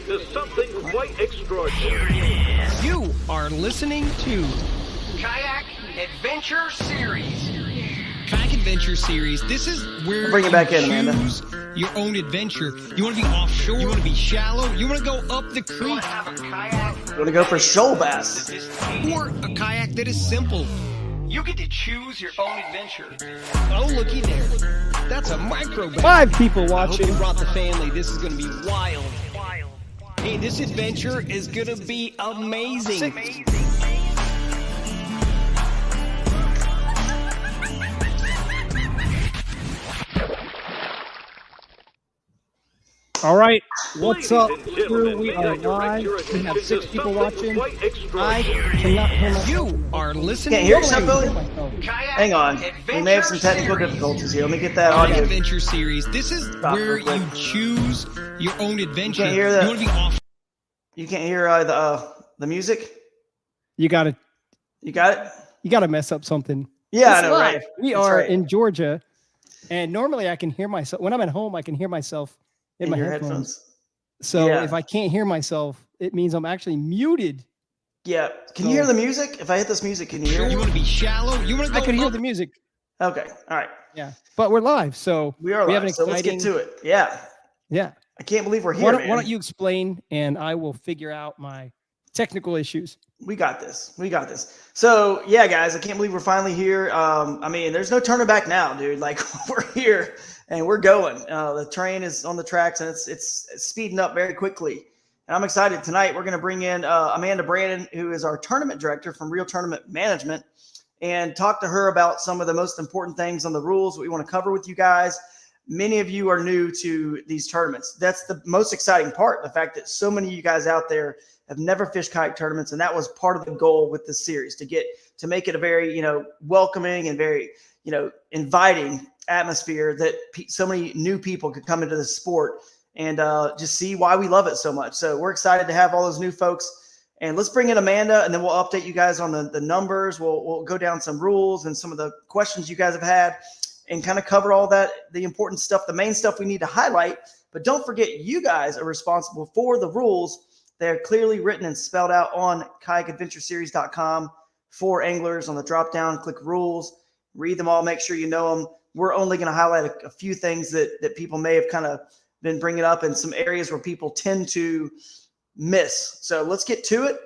To something quite extraordinary. You are listening to Kayak Adventure Series. Kayak Adventure Series. This is where bring it back in, Amanda. choose your own adventure. You want to be offshore? You want to be shallow? You want to go up the You want creek? to have a kayak? We're going to go for shoal bass. Or a kayak that is simple? You get to choose your own adventure. Oh, looky there. That's a micro bass. 5 people I hope watching. you brought the family. This is going to be wild. Hey, this adventure is going to be amazing. All right, what's Ladies up, and crew? gentlemen, We may are I direct live. your We attention have to 6 people something watching. quite I extraordinary. cannot hear myself. You are listening Can't hear to yourself, Billy? Kayak Hang on. We may have some Adventure technical Series. difficulties here. Let me get that Kayak audio. Adventure Series. This is Stop where real quick. you choose your own adventure. can't hear that? You want to be off. You can't hear the music? You gotta You got it? mess up something. Yeah, I It's know, live. right? We That's are right. in Georgia, and normally I can hear myself when I'm at home. I can hear myself in my your headphones. So Yeah. if I can't hear myself, it means I'm actually muted. Yeah. Can you hear the music? If I hit this music, can you hear You it? want to be shallow. You want to go I can hear up. the music. Okay. All right. Yeah, but we're live, so We are we live, have an so let's exciting. get to it. Yeah. Yeah. I can't believe we're here, Why man. don't you explain, and I will figure out my technical issues. We got this. We got this. So yeah, guys, I can't believe we're finally here. I mean, there's no turning back now, dude. Like we're here and we're going. The train is on the tracks and it's speeding up very quickly. And I'm excited tonight. We're going to bring in Amanda Brannon, who is our tournament director from Real Tournament Management, and talk to her about some of the most important things on the rules we want to cover with you guys. Many of you are new to these tournaments. That's the most exciting part, the fact that so many of you guys out there have never fished kayak tournaments, and that was part of the goal with this series to make it a very welcoming and very inviting atmosphere that so many new people could come into the sport and just see why we love it so much. So we're excited to have all those new folks, and let's bring in Amanda, and then we'll update you guys on the numbers. We'll go down some rules and some of the questions you guys have had, and kind of cover all that, the important stuff, the main stuff we need to highlight. But don't forget, you guys are responsible for the rules. They're clearly written and spelled out on kayakadventureseries.com for anglers. On the drop down, click rules, read them all, make sure you know them. We're only going to highlight a few things that people may have kind of been bringing up in some areas where people tend to miss. So let's get to it.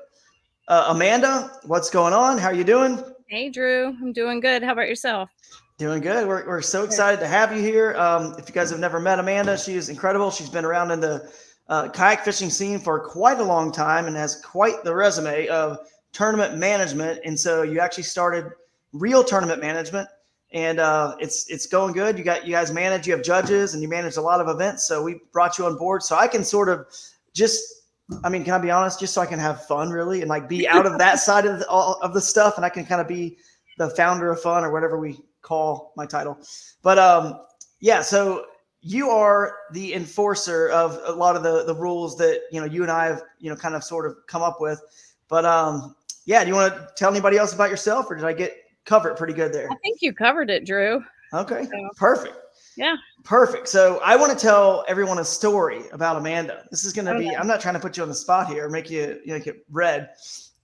Amanda, what's going on? How are you doing? Hey, Drew. I'm doing good. How about yourself? Doing good. We're so excited to have you here. If you guys have never met Amanda, she is incredible. She's been around in the kayak fishing scene for quite a long time and has quite the resume of tournament management. And so you actually started Real Tournament Management, and it's going good. You guys manage, you have judges, and you manage a lot of events. So we brought you on board so I can sort of can I be honest, just so I can have fun really and like be out of that side of the stuff, and I can kind of be the founder of fun or whatever we call my title. But yeah, so you are the enforcer of a lot of the rules that you and I have kind of sort of come up with. But yeah, do you want to tell anybody else about yourself, or did I cover it pretty good there? I think you covered it, Drew. Okay, So, perfect. yeah. Perfect. So I want to tell everyone a story about Amanda. This is going to be, Okay. I'm not trying to put you on the spot here, make you get red,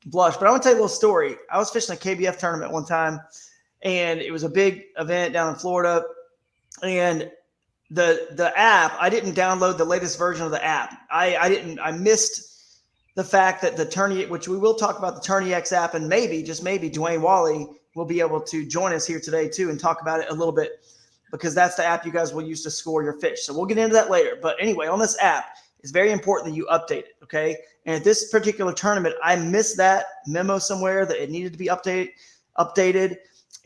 blush, but I want to tell you a little story. I was fishing a KBF tournament one time, and it was a big event down in Florida. And the app, I didn't download the latest version of the app. I missed the fact that the Tourney, which we will talk about the Tourney X app, and maybe, just maybe, Dwayne Wally will be able to join us here today too and talk about it a little bit, because that's the app you guys will use to score your fish. So we'll get into that later. But anyway, on this app, it's very important that you update it, okay? And at this particular tournament, I missed that memo somewhere that it needed to be updated.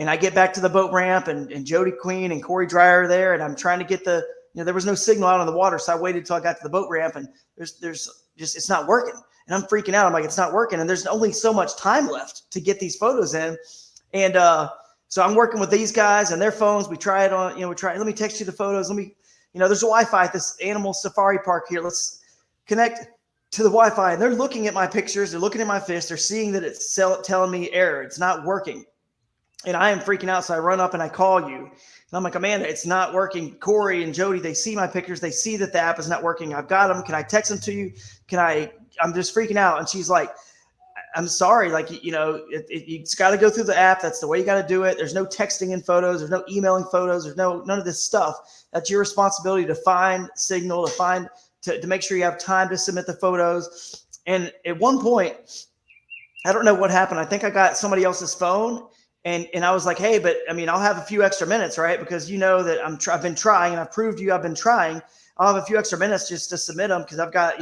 And I get back to the boat ramp, and Jody Queen and Corey Dreyer are there, and I'm trying to get there was no signal out on the water, so I waited till I got to the boat ramp, and there's just, it's not working. And I'm freaking out. I'm like, it's not working. And there's only so much time left to get these photos in. And so I'm working with these guys and their phones. We try it on, let me text you the photos. There's a Wi-Fi at this animal safari park here. Let's connect to the Wi-Fi. And they're looking at my pictures. They're looking at my fish. They're seeing that it's telling me error. It's not working. and I am freaking out. So I run up and I call you. And I'm like, Amanda, it's not working. Corey and Jody, they see my pictures. They see that the app is not working. I've got them. Can I text them to you? I'm just freaking out. And she's like, I'm sorry. Like, it's got to go through the app. That's the way you got to do it. There's no texting in photos. There's no emailing photos. There's none of this stuff. That's your responsibility to find signal, to make sure you have time to submit the photos. And at one point, I don't know what happened. I think I got somebody else's phone. And I was like, hey, but I mean, I'll have a few extra minutes, right? Because you know that I've been trying, and I've proved to you I've been trying. I'll have a few extra minutes just to submit them because I've got,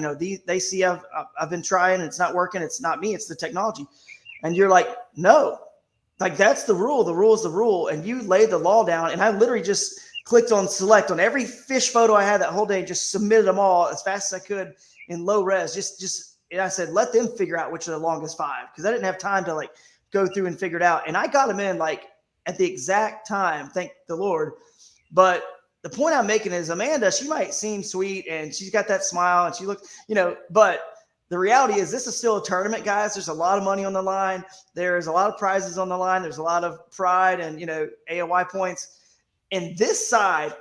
they see I've been trying and it's not working. It's not me, it's the technology. And you're like, no, like that's the rule. The rule is the rule. And you laid the law down. And I literally just clicked on select on every fish photo I had that whole day, just submitted them all as fast as I could in low res. And I said, let them figure out which are the longest 5 because I didn't have time to go through and figure it out. And I got them in at the exact time, thank the Lord. But the point I'm making is Amanda, she might seem sweet and she's got that smile and she looks, but the reality is this is still a tournament, guys. There's a lot of money on the line. There's a lot of prizes on the line. There's a lot of pride and, AOY points. And this side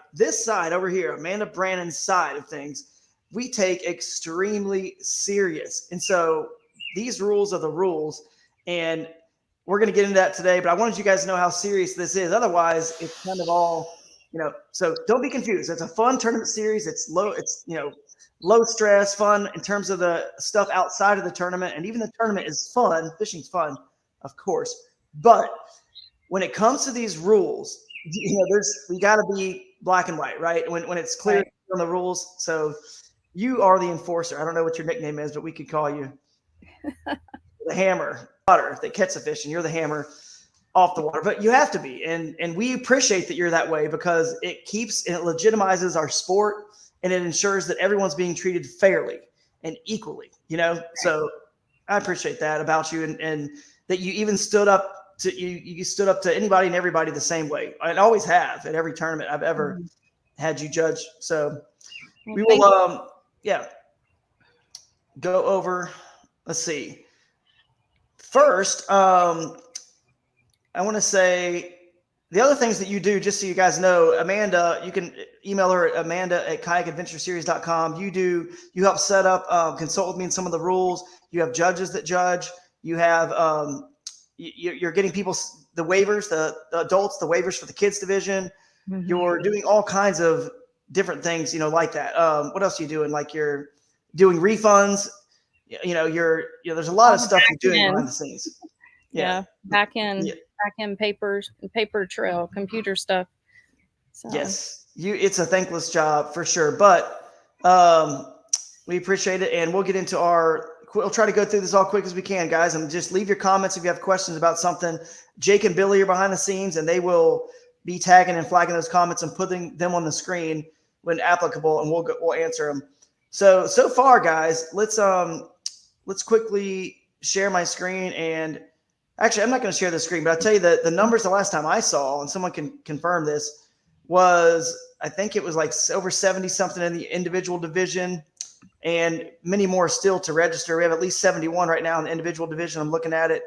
over here, Amanda Brannon's side of things, we take extremely serious. And so these rules are the rules. And we're going to get into that today, but I wanted you guys to know how serious this is. Otherwise, it's kind of all, so don't be confused. It's a fun tournament series. It's low stress, fun in terms of the stuff outside of the tournament. And even the tournament is fun. Fishing's fun, of course. But when it comes to these rules, we got to be black and white, right? When it's clear on the rules. So you are the enforcer. I don't know what your nickname is, but we could call you the hammer. Water that catch the fish, and you're the hammer off the water. But you have to be, and we appreciate that you're that way because it legitimizes our sport, and it ensures that everyone's being treated fairly and equally. So I appreciate that about you, and that you even stood up to you stood up to anybody and everybody the same way. I always have at every tournament I've ever had you judge. So we will go over. Let's see. First, I want to say the other things that you do, just so you guys know, Amanda, you can email her at amanda@kayakadventureseries.com. You help set up, consult with me in some of the rules. You have judges that judge. You have, you're getting people the waivers, the adults, the waivers for the kids division. Mm-hmm. You're doing all kinds of different things, like that. What else are you doing? Like you're doing refunds. There's a lot of stuff you're doing behind the scenes. Back end papers, paper trail, computer stuff. So. Yes, it's a thankless job for sure, but we appreciate it, and we'll get into we'll try to go through this all quick as we can, guys, and just leave your comments if you have questions about something. Jake and Billy are behind the scenes, and they will be tagging and flagging those comments and putting them on the screen when applicable, and we'll answer them. So far, guys, let's quickly share my screen. And actually, I'm not going to share the screen, but I'll tell you that the numbers the last time I saw, and someone can confirm this, was I think it was like over 70 something in the individual division and many more still to register. We have at least 71 right now in the individual division. I'm looking at it.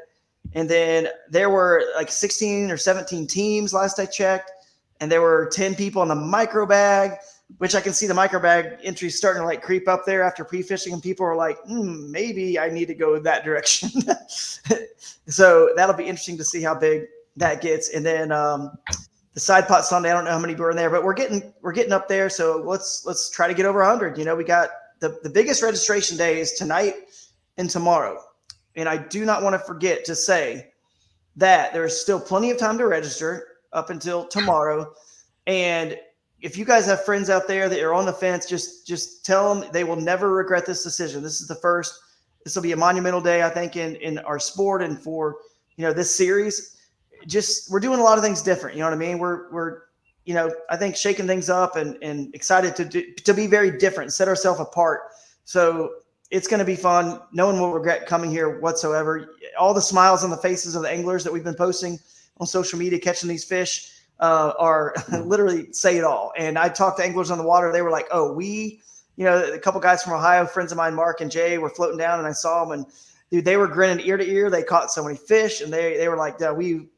And then there were like 16 or 17 teams last I checked. And there were 10 people in the micro bag, which I can see the micro bag entries starting to creep up there after pre-fishing, and people are like, maybe I need to go that direction. So that'll be interesting to see how big that gets. And then the side pot Sunday, I don't know how many were in there, but we're getting up there. So let's try to get over 100. We got the biggest registration day is tonight and tomorrow. And I do not want to forget to say that there is still plenty of time to register up until tomorrow. And if you guys have friends out there that are on the fence, just tell them they will never regret this decision. This is the first. This will be a monumental day, I think, in our sport and for this series. We're doing a lot of things different. You know what I mean? We're I think shaking things up and excited to be very different, set ourselves apart. So it's going to be fun. No one will regret coming here whatsoever. All the smiles on the faces of the anglers that we've been posting on social media catching these fish are literally say it all. And I talked to anglers on the water. They were like, oh, a couple guys from Ohio, friends of mine, Mark and Jay, were floating down, and I saw them, and dude, they were grinning ear to ear. They caught so many fish, and they were like, we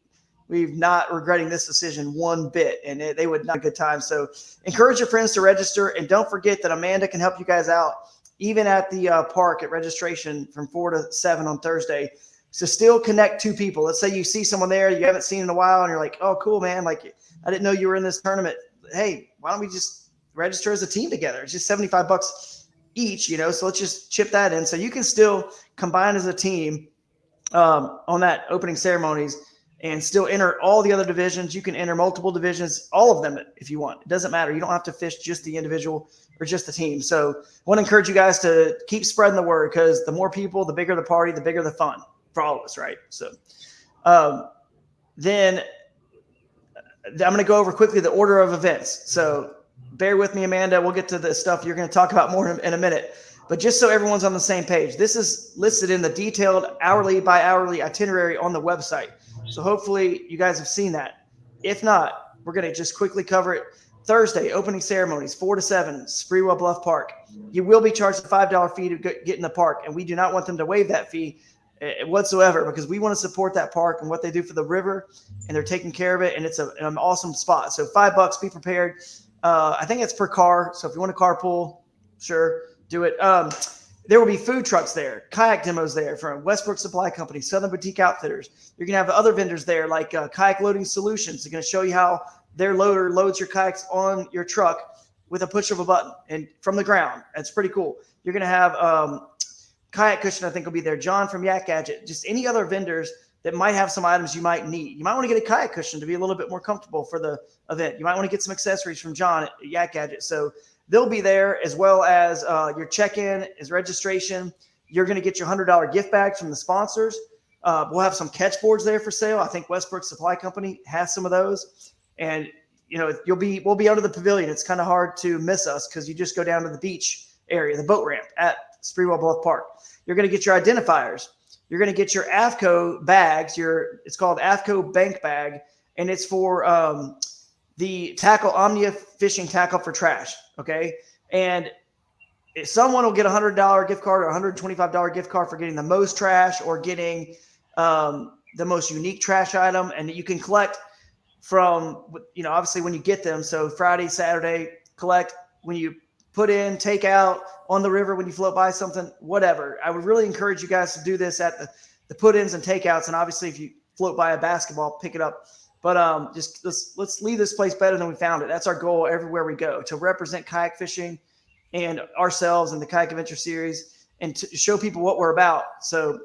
we've not regretting this decision one bit, and they would not have a good time. So encourage your friends to register, and don't forget that Amanda can help you guys out even at the park at registration from 4 to 7 on Thursday. So still connect two people. Let's say you see someone there you haven't seen in a while, and you're like, oh, cool, man. Like, I didn't know you were in this tournament. Hey, why don't we just register as a team together? It's just $75 each, so let's just chip that in. So you can still combine as a team on that opening ceremonies and still enter all the other divisions. You can enter multiple divisions, all of them if you want. It doesn't matter. You don't have to fish just the individual or just the team. So I want to encourage you guys to keep spreading the word, because the more people, the bigger the party, the bigger the fun for all of us, right? So then I'm going to go over quickly the order of events. So bear with me, Amanda. We'll get to the stuff you're going to talk about more in a minute. But just so everyone's on the same page, this is listed in the detailed hourly by hourly itinerary on the website. So hopefully you guys have seen that. If not, we're going to just quickly cover it. Thursday, opening ceremonies, 4 to 7, Sprewell Bluff Park. You will be charged a $5 fee to get in the park, and we do not want them to waive that fee whatsoever, because we want to support that park and what they do for the river, and they're taking care of it, and it's an awesome spot. So $5, be prepared. I think it's per car, so if you want to carpool, sure, do it. There will be food trucks there, kayak demos there from Westbrook Supply Company, Southern Boutique Outfitters. You're going to have other vendors there like Kayak Loading Solutions. They're going to show you how their loader loads your kayaks on your truck with a push of a button and from the ground. That's pretty cool. You're going to have Kayak Cushion, I think, will be there. John from Yak Gadget. Just any other vendors that might have some items you might need. You might want to get a kayak cushion to be a little bit more comfortable for the event. You might want to get some accessories from John at Yak Gadget. So they'll be there, as well as your check-in is registration. You're going to get your $100 gift bags from the sponsors. We'll have some catch boards there for sale. I think Westbrook Supply Company has some of those. And, we'll be under the pavilion. It's kind of hard to miss us because you just go down to the beach area, the boat ramp at Sprewell Bluff Park. You're going to get your identifiers. You're going to get your AFCO bags. It's called AFCO Bank Bag, and it's for the tackle, Omnia fishing tackle for trash. Okay. And if someone will get a $100 gift card or $125 gift card for getting the most trash or getting the most unique trash item. And you can collect from, obviously when you get them. So Friday, Saturday, collect when you put in, take out on the river, when you float by something, whatever. I would really encourage you guys to do this at the put-ins and takeouts. And obviously if you float by a basketball, pick it up. But just let's leave this place better than we found it. That's our goal everywhere we go, to represent kayak fishing and ourselves and the Kayak Adventure Series, and to show people what we're about. So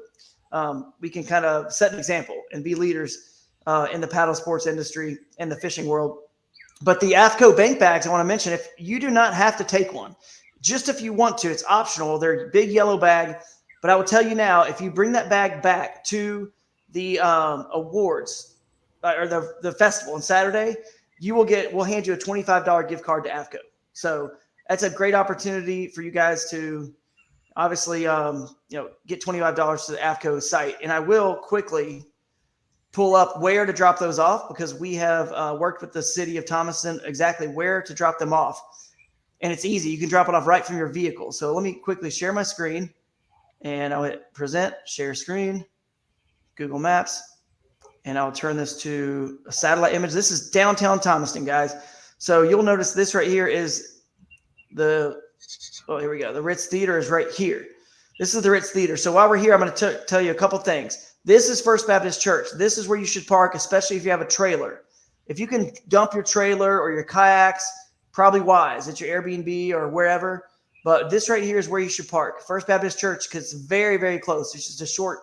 we can kind of set an example and be leaders in the paddle sports industry and the fishing world. But the AFCO bank bags, I want to mention, if you do not have to take one, just if you want to, it's optional. They're a big yellow bag. But I will tell you now, if you bring that bag back to the awards, or the festival on Saturday, we'll hand you a $25 gift card to AFCO. So that's a great opportunity for you guys to obviously, get $25 to the AFCO site. And I will quickly pull up where to drop those off, because we have worked with the city of Thomaston exactly where to drop them off. And it's easy. You can drop it off right from your vehicle. So let me quickly share my screen, and I'll hit present, share screen, Google Maps. And I'll turn this to a satellite image. This is downtown Thomaston, guys. So you'll notice this right here is here we go. The Ritz Theater is right here. This is the Ritz Theater. So while we're here, I'm going to tell you a couple things. This is First Baptist Church. This is where you should park, especially if you have a trailer. If you can dump your trailer or your kayaks, probably wise. It's your Airbnb or wherever. But this right here is where you should park. First Baptist Church, because it's very, very close. It's just a short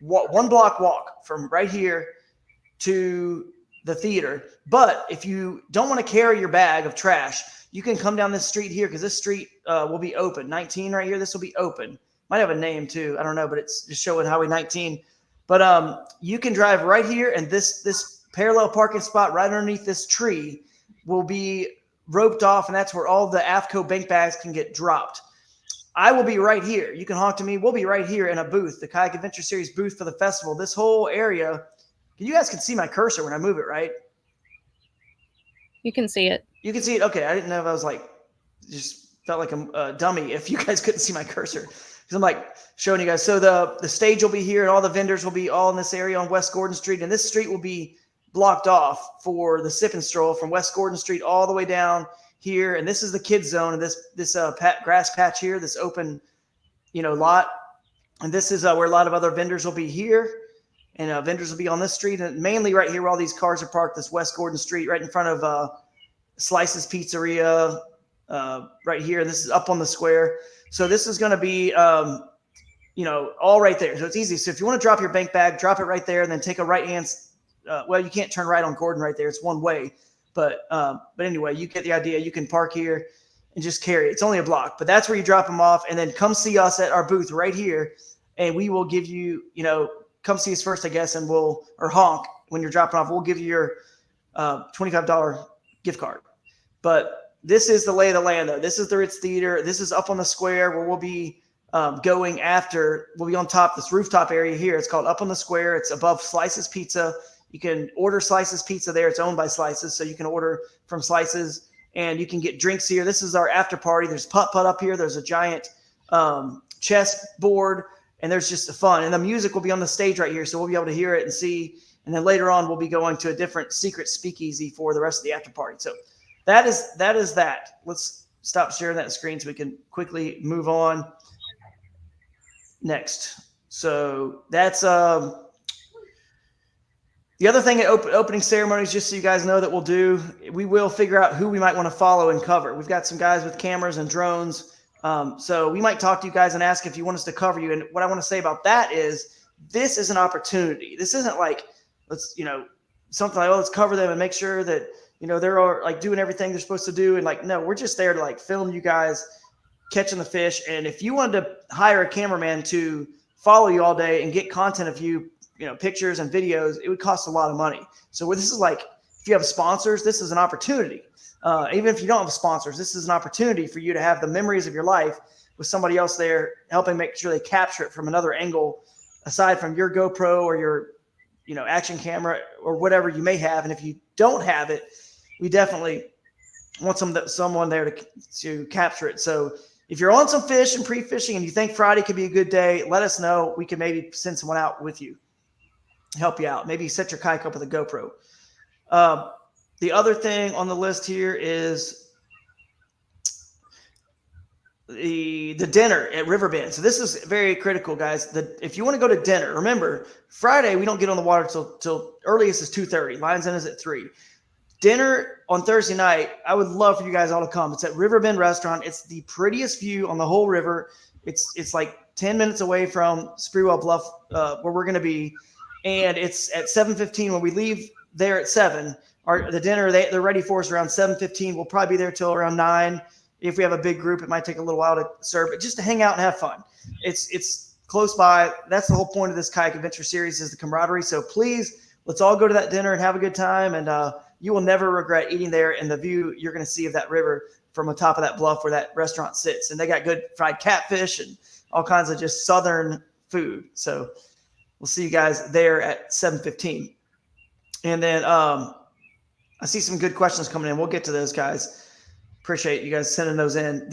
1 block walk from right here to the theater. But if you don't want to carry your bag of trash, you can come down this street here, because this street will be open. 19 right here, this will be open. Might have a name too, I don't know, but it's just showing Highway 19. But you can drive right here, and this parallel parking spot right underneath this tree will be roped off, and that's where all the AFCO bank bags can get dropped. I will be right here. You can honk to me. We'll be right here in a booth, the Kayak Adventure Series booth for the festival. This whole area, you guys can see my cursor when I move it, right? You can see it. You can see it? Okay. I didn't know if I was just felt like a dummy if you guys couldn't see my cursor. Because I'm showing you guys. So the stage will be here, and all the vendors will be all in this area on West Gordon Street. And this street will be blocked off for the sip and stroll from West Gordon Street all the way down here. And this is the kids zone of this grass patch here, this open, lot. And this is where a lot of other vendors will be here. And vendors will be on this street, and mainly right here where all these cars are parked, this West Gordon Street, right in front of Slices Pizzeria, right here. And this is up on the square. So this is going to be, all right there. So it's easy. So if you want to drop your bank bag, drop it right there, and then take a right-hand. Well, you can't turn right on Gordon right there. It's one way. But anyway, you get the idea. You can park here and just carry it. It's only a block. But that's where you drop them off, and then come see us at our booth right here, and we will give you, come see us first, I guess, and or honk when you're dropping off. We'll give you your $25 gift card. But this is the lay of the land, though. This is the Ritz Theater. This is up on the square where we'll be going after. We'll be on top, this rooftop area here. It's called Up on the Square. It's above Slices Pizza. You can order Slices Pizza there. It's owned by Slices, so you can order from Slices, and you can get drinks here. This is our after party. There's putt-putt up here. There's a giant chess board. And there's just fun. And the music will be on the stage right here, so we'll be able to hear it and see. And then later on, we'll be going to a different secret speakeasy for the rest of the after party. So that is that. Let's stop sharing that screen so we can quickly move on. Next. So that's the other thing at opening ceremonies, just so you guys know that we'll do, we will figure out who we might want to follow and cover. We've got some guys with cameras and drones. So we might talk to you guys and ask if you want us to cover you. And what I want to say about that is this is an opportunity. This isn't like, something like, let's cover them and make sure that, they're like doing everything they're supposed to do. And like, no, we're just there to like film you guys catching the fish. And if you wanted to hire a cameraman to follow you all day and get content of you, pictures and videos, it would cost a lot of money. So this is like, if you have sponsors, this is an opportunity. Even if you don't have sponsors, this is an opportunity for you to have the memories of your life with somebody else there helping make sure they capture it from another angle aside from your GoPro or your, action camera or whatever you may have. And if you don't have it, we definitely want someone there to capture it. So if you're on some fish and pre-fishing and you think Friday could be a good day, let us know. We can maybe send someone out with you, help you out. Maybe set your kayak up with a GoPro. The other thing on the list here is the dinner at Riverbend. So this is very critical, guys. If you want to go to dinner, remember, Friday we don't get on the water till earliest is 2:30. Lions End is at 3. Dinner on Thursday night, I would love for you guys all to come. It's at Riverbend Restaurant. It's the prettiest view on the whole river. It's like 10 minutes away from Sprewell Bluff, where we're going to be. And it's at 7:15 when we leave there at 7. The dinner, they're ready for us around 7:15. We'll probably be there till around 9. If we have a big group, it might take a little while to serve, but just to hang out and have fun. It's close by. That's the whole point of this kayak adventure series, is the camaraderie. So please, let's all go to that dinner and have a good time. And you will never regret eating there, and the view you're going to see of that river from the top of that bluff where that restaurant sits. And they got good fried catfish and all kinds of just southern food. So we'll see you guys there at 7:15. And then I see some good questions coming in. We'll get to those, guys. Appreciate you guys sending those in.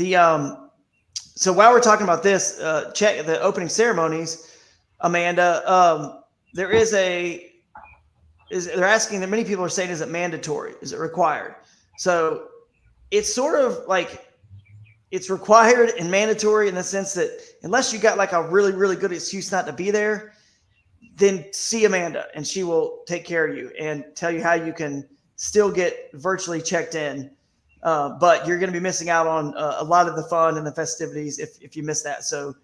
So while we're talking about this, check the opening ceremonies, Amanda. They're asking that many people are saying, is it mandatory? Is it required? So it's sort of like it's required and mandatory in the sense that unless you got like a really, really good excuse not to be there, then see Amanda and she will take care of you and tell you how you can still get virtually checked in. But you're going to be missing out on a lot of the fun and the festivities if you miss that. So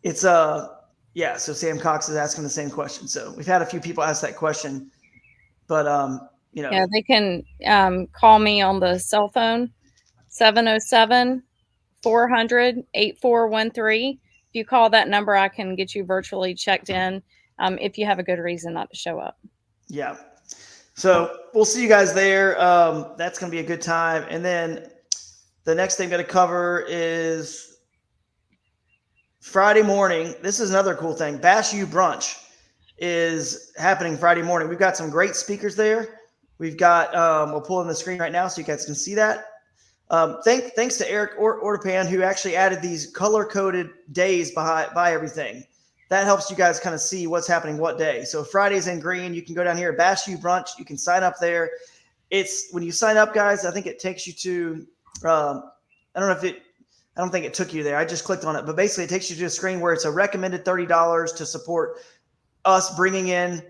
it's yeah. So Sam Cox is asking the same question. So we've had a few people ask that question, but yeah, they can call me on the cell phone 707-400-8413. If you call that number, I can get you virtually checked in if you have a good reason not to show up. Yeah. So we'll see you guys there. That's going to be a good time. And then the next thing I'm going to cover is Friday morning. This is another cool thing. Bash U Brunch is happening Friday morning. We've got some great speakers there. We've got, we'll pull in the screen right now so you guys can see that. Thanks to Eric Ortepan, who actually added these color-coded days by everything. that helps you guys kind of see what's happening what day. So Friday's in green. You can go down here, Bash U Brunch. You can sign up there. It's when you sign up, guys, I think it takes you to, I don't think it took you there. I just clicked on it, but basically it takes you to a screen where it's a recommended $30 to support us bringing in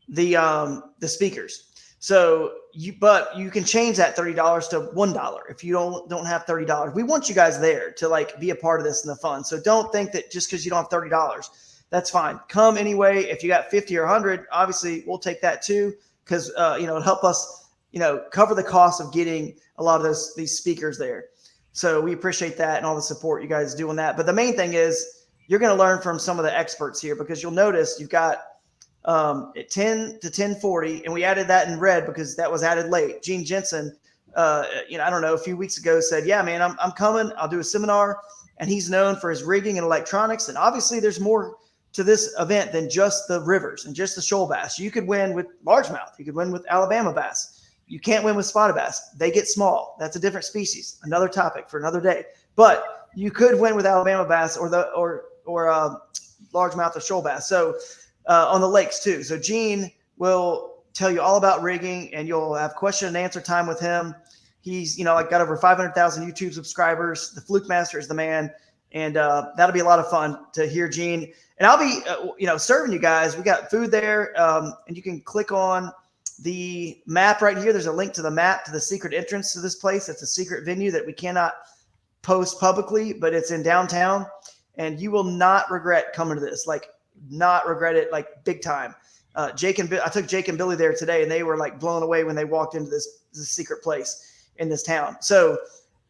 the speakers. So you can change that $30 to $1 if you don't have $30. We want you guys there to like be a part of this and the fun. So don't think that just because you don't have $30, that's fine. Come anyway. If you got 50 or 100, obviously we'll take that too, because it'll help us cover the cost of getting a lot of these speakers there. So we appreciate that and all the support you guys do on that. But the main thing is you're going to learn from some of the experts here, because you'll notice you've got at 10 to 10:40, and we added that in red because that was added late. Gene Jensen, I don't know, a few weeks ago said, yeah, man, I'm coming. I'll do a seminar. And he's known for his rigging and electronics. And obviously there's more to this event than just the rivers and just the shoal bass. You could win with largemouth. You could win with Alabama bass. You can't win with spotted bass. They get small. That's a different species. Another topic for another day. But you could win with Alabama bass or largemouth or shoal bass. So on the lakes too. So Gene will tell you all about rigging, and you'll have question and answer time with him. He's got over 500,000 YouTube subscribers. The Fluke Master is the man, and that'll be a lot of fun to hear Gene. And I'll be serving you guys. We got food there, and you can click on the map right here. There's a link to the map to the secret entrance to this place. It's a secret venue that we cannot post publicly, but it's in downtown, and you will not regret coming to this. Like, not regret it, like big time. I took Jake and Billy there today, and they were like blown away when they walked into this secret place in this town. So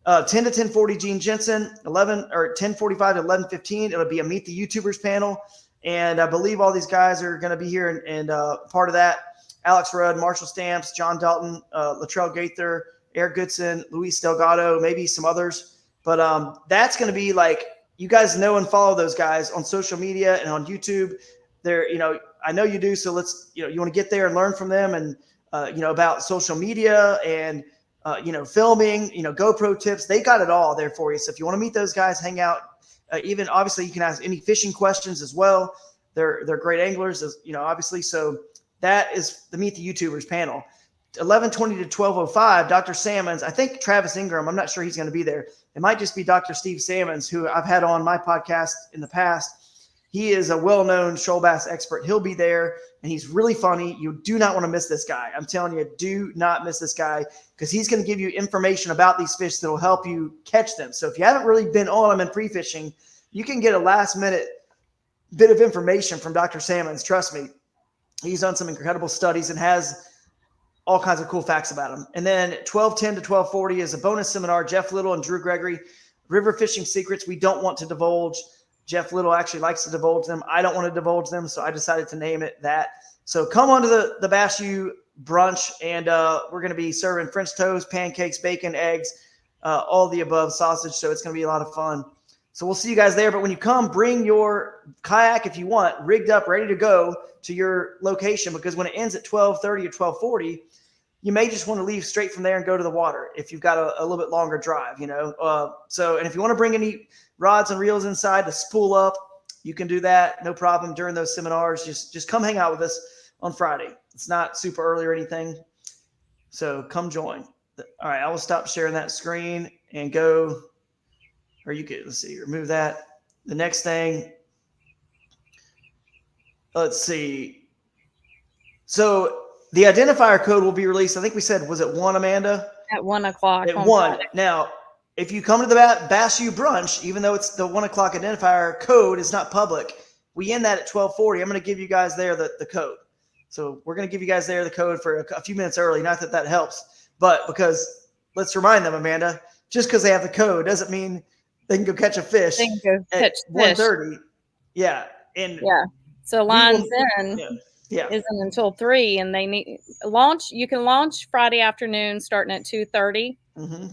10 to 10:40, Gene Jensen, 10:45 to 11:15. It'll be a Meet the YouTubers panel. And I believe all these guys are going to be here and part of that. Alex Rudd, Marshall Stamps, John Dalton, Latrell Gaither, Eric Goodson, Luis Delgado, maybe some others. But that's going to be like, you guys know and follow those guys on social media and on YouTube. They're, I know you do. So let's, you want to get there and learn from them and, about social media and, filming, GoPro tips. They got it all there for you. So if you want to meet those guys, hang out. Even obviously you can ask any fishing questions as well. They're great anglers, obviously. So that is the Meet the YouTubers panel. 11:20 to 12:05, Dr. Salmons. I think Travis Ingram, I'm not sure he's going to be there. It might just be Dr. Steve Salmons, who I've had on my podcast in the past. He is a well-known shoal bass expert. He'll be there, and he's really funny. You do not want to miss this guy. I'm telling you, do not miss this guy, because he's going to give you information about these fish that will help you catch them. So if you haven't really been on them in pre-fishing, you can get a last-minute bit of information from Dr. Salmons. Trust me. He's done some incredible studies and has all kinds of cool facts about him. And then 12:10 to 12:40 is a bonus seminar. Jeff Little and Drew Gregory, river fishing secrets we don't want to divulge. Jeff Little actually likes to divulge them. I don't want to divulge them, so I decided to name it that. So come on to the Bass U brunch, and we're going to be serving French toast, pancakes, bacon, eggs, all the above, sausage. So it's going to be a lot of fun. So we'll see you guys there. But when you come, bring your kayak if you want, rigged up, ready to go to your location, because when it ends at 12:30 or 12:40, you may just want to leave straight from there and go to the water if you've got a little bit longer drive, So, and if you want to bring any rods and reels inside to spool up, you can do that. No problem during those seminars. Just come hang out with us on Friday. It's not super early or anything. So come join. All right. I will stop sharing that screen and go, or you could, let's see, remove that. The next thing, let's see. So the identifier code will be released. I think we said, was it 1, Amanda? At 1 o'clock. At 1. Now, if you come to the Bass U brunch, even though it's the 1 o'clock identifier code is not public, we end that at 12:40. I'm going to give you guys there the code. So we're going to give you guys there the code for a few minutes early. Not that helps, but because let's remind them, Amanda, just because they have the code doesn't mean they can go catch a fish at 1:30. Yeah. And yeah. So lines in. Yeah. Isn't until 3, and they need launch. You can launch Friday afternoon starting at 2:30,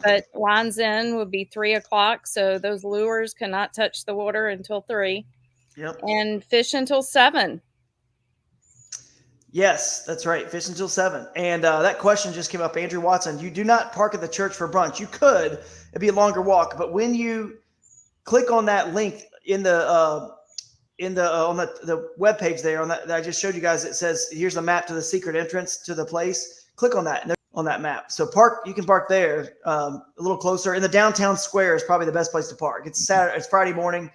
but lines in would be 3 o'clock. So those lures cannot touch the water until 3. Yep. And fish until 7. Yes, that's right. Fish until 7. And that question just came up. Andrew Watson, you do not park at the church for brunch. You could. It'd be a longer walk. But when you click on that link in the in the on the web page there on that I just showed you guys, it says here's a map to the secret entrance to the place. Click on that, and on that map. So you can park there a little closer. In the downtown square is probably the best place to park. It's Friday morning.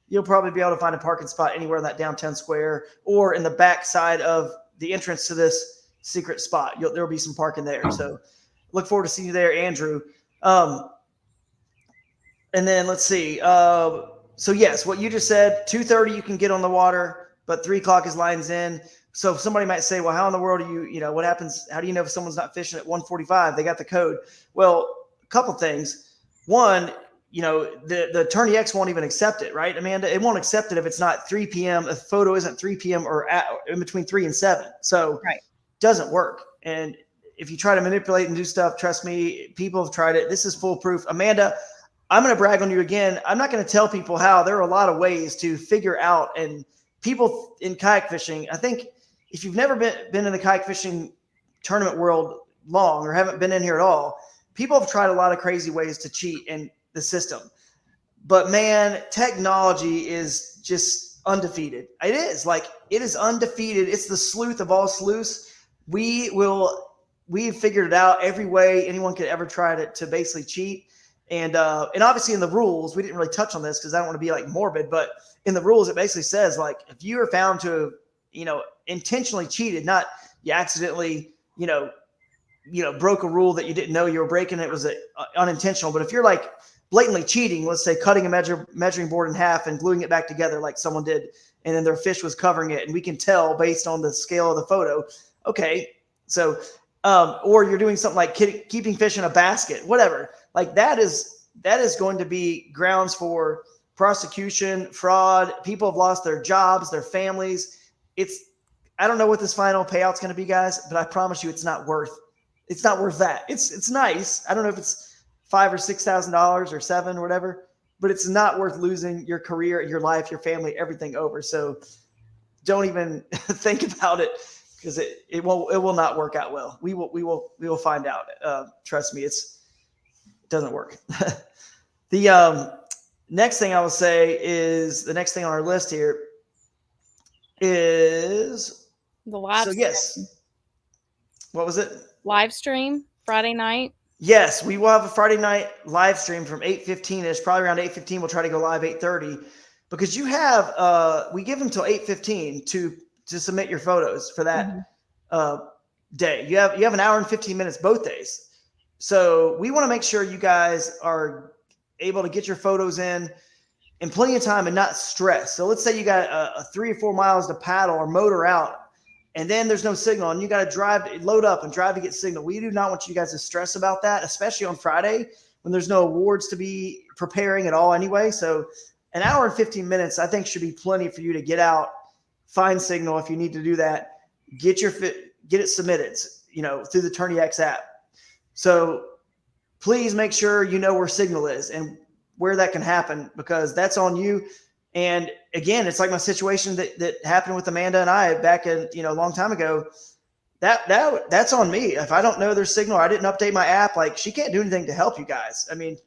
You'll probably be able to find a parking spot anywhere in that downtown square or in the back side of the entrance to this secret spot. There'll be some parking there. So look forward to seeing you there, Andrew. And then let's see. So yes, what you just said, 2:30 you can get on the water, but 3 o'clock is lines in. So somebody might say, well, how in the world do you know, what happens? How do you know if someone's not fishing at 1:45? They got the code. Well, a couple things. One, the Tourney X won't even accept it, right, Amanda? It won't accept it if it's not 3 p.m. If the photo isn't 3 p.m. or in between 3 and 7. So Right. it doesn't work. And if you try to manipulate and do stuff, trust me, people have tried it. This is foolproof. Amanda, I'm going to brag on you again. I'm not going to tell people how. There are a lot of ways to figure out. And people in kayak fishing, I think if you've never been in the kayak fishing tournament world long or haven't been in here at all, people have tried a lot of crazy ways to cheat in the system. But man, technology is just undefeated. It is undefeated. It's the sleuth of all sleuths. We've figured it out every way anyone could ever try to basically cheat. And obviously in the rules, we didn't really touch on this because I don't want to be like morbid, but in the rules, it basically says like, if you are found to, intentionally cheated, not you accidentally, broke a rule that you didn't know you were breaking, it was unintentional. But if you're like blatantly cheating, let's say cutting a measuring board in half and gluing it back together like someone did, and then their fish was covering it, and we can tell based on the scale of the photo. Okay, so or you're doing something like keeping fish in a basket, whatever. Like that is going to be grounds for prosecution, fraud. People have lost their jobs, their families. I don't know what this final payout's going to be, guys, but I promise you, it's not worth that. It's nice. I don't know if it's $5,000 or $6,000 or $7,000 or whatever, but it's not worth losing your career, your life, your family, everything over. So don't even think about it because it will not work out well. We will find out. Trust me, it doesn't work. The next thing I will say is the next thing on our list here is The live. So yes, what was it? Live stream Friday night. Yes, we will have a Friday night live stream from 8:15ish, probably around 8:15. We'll try to go live 8:30 because you have we give them till 8:15 to submit your photos for that day. You have an hour and 15 minutes both days. So we want to make sure you guys are able to get your photos in plenty of time and not stress. So let's say you got a 3 or 4 miles to paddle or motor out, and then there's no signal, and you got to load up and drive to get signal. We do not want you guys to stress about that, especially on Friday when there's no awards to be preparing at all anyway. So an hour and 15 minutes, I think, should be plenty for you to get out, find signal if you need to do that, get it submitted, through the Tourney X app. So please make sure you know where signal is and where that can happen, because that's on you. And again, it's like my situation that happened with Amanda and I back in, a long time ago. That's on me. If I don't know their signal, or I didn't update my app, like she can't do anything to help you guys. I mean,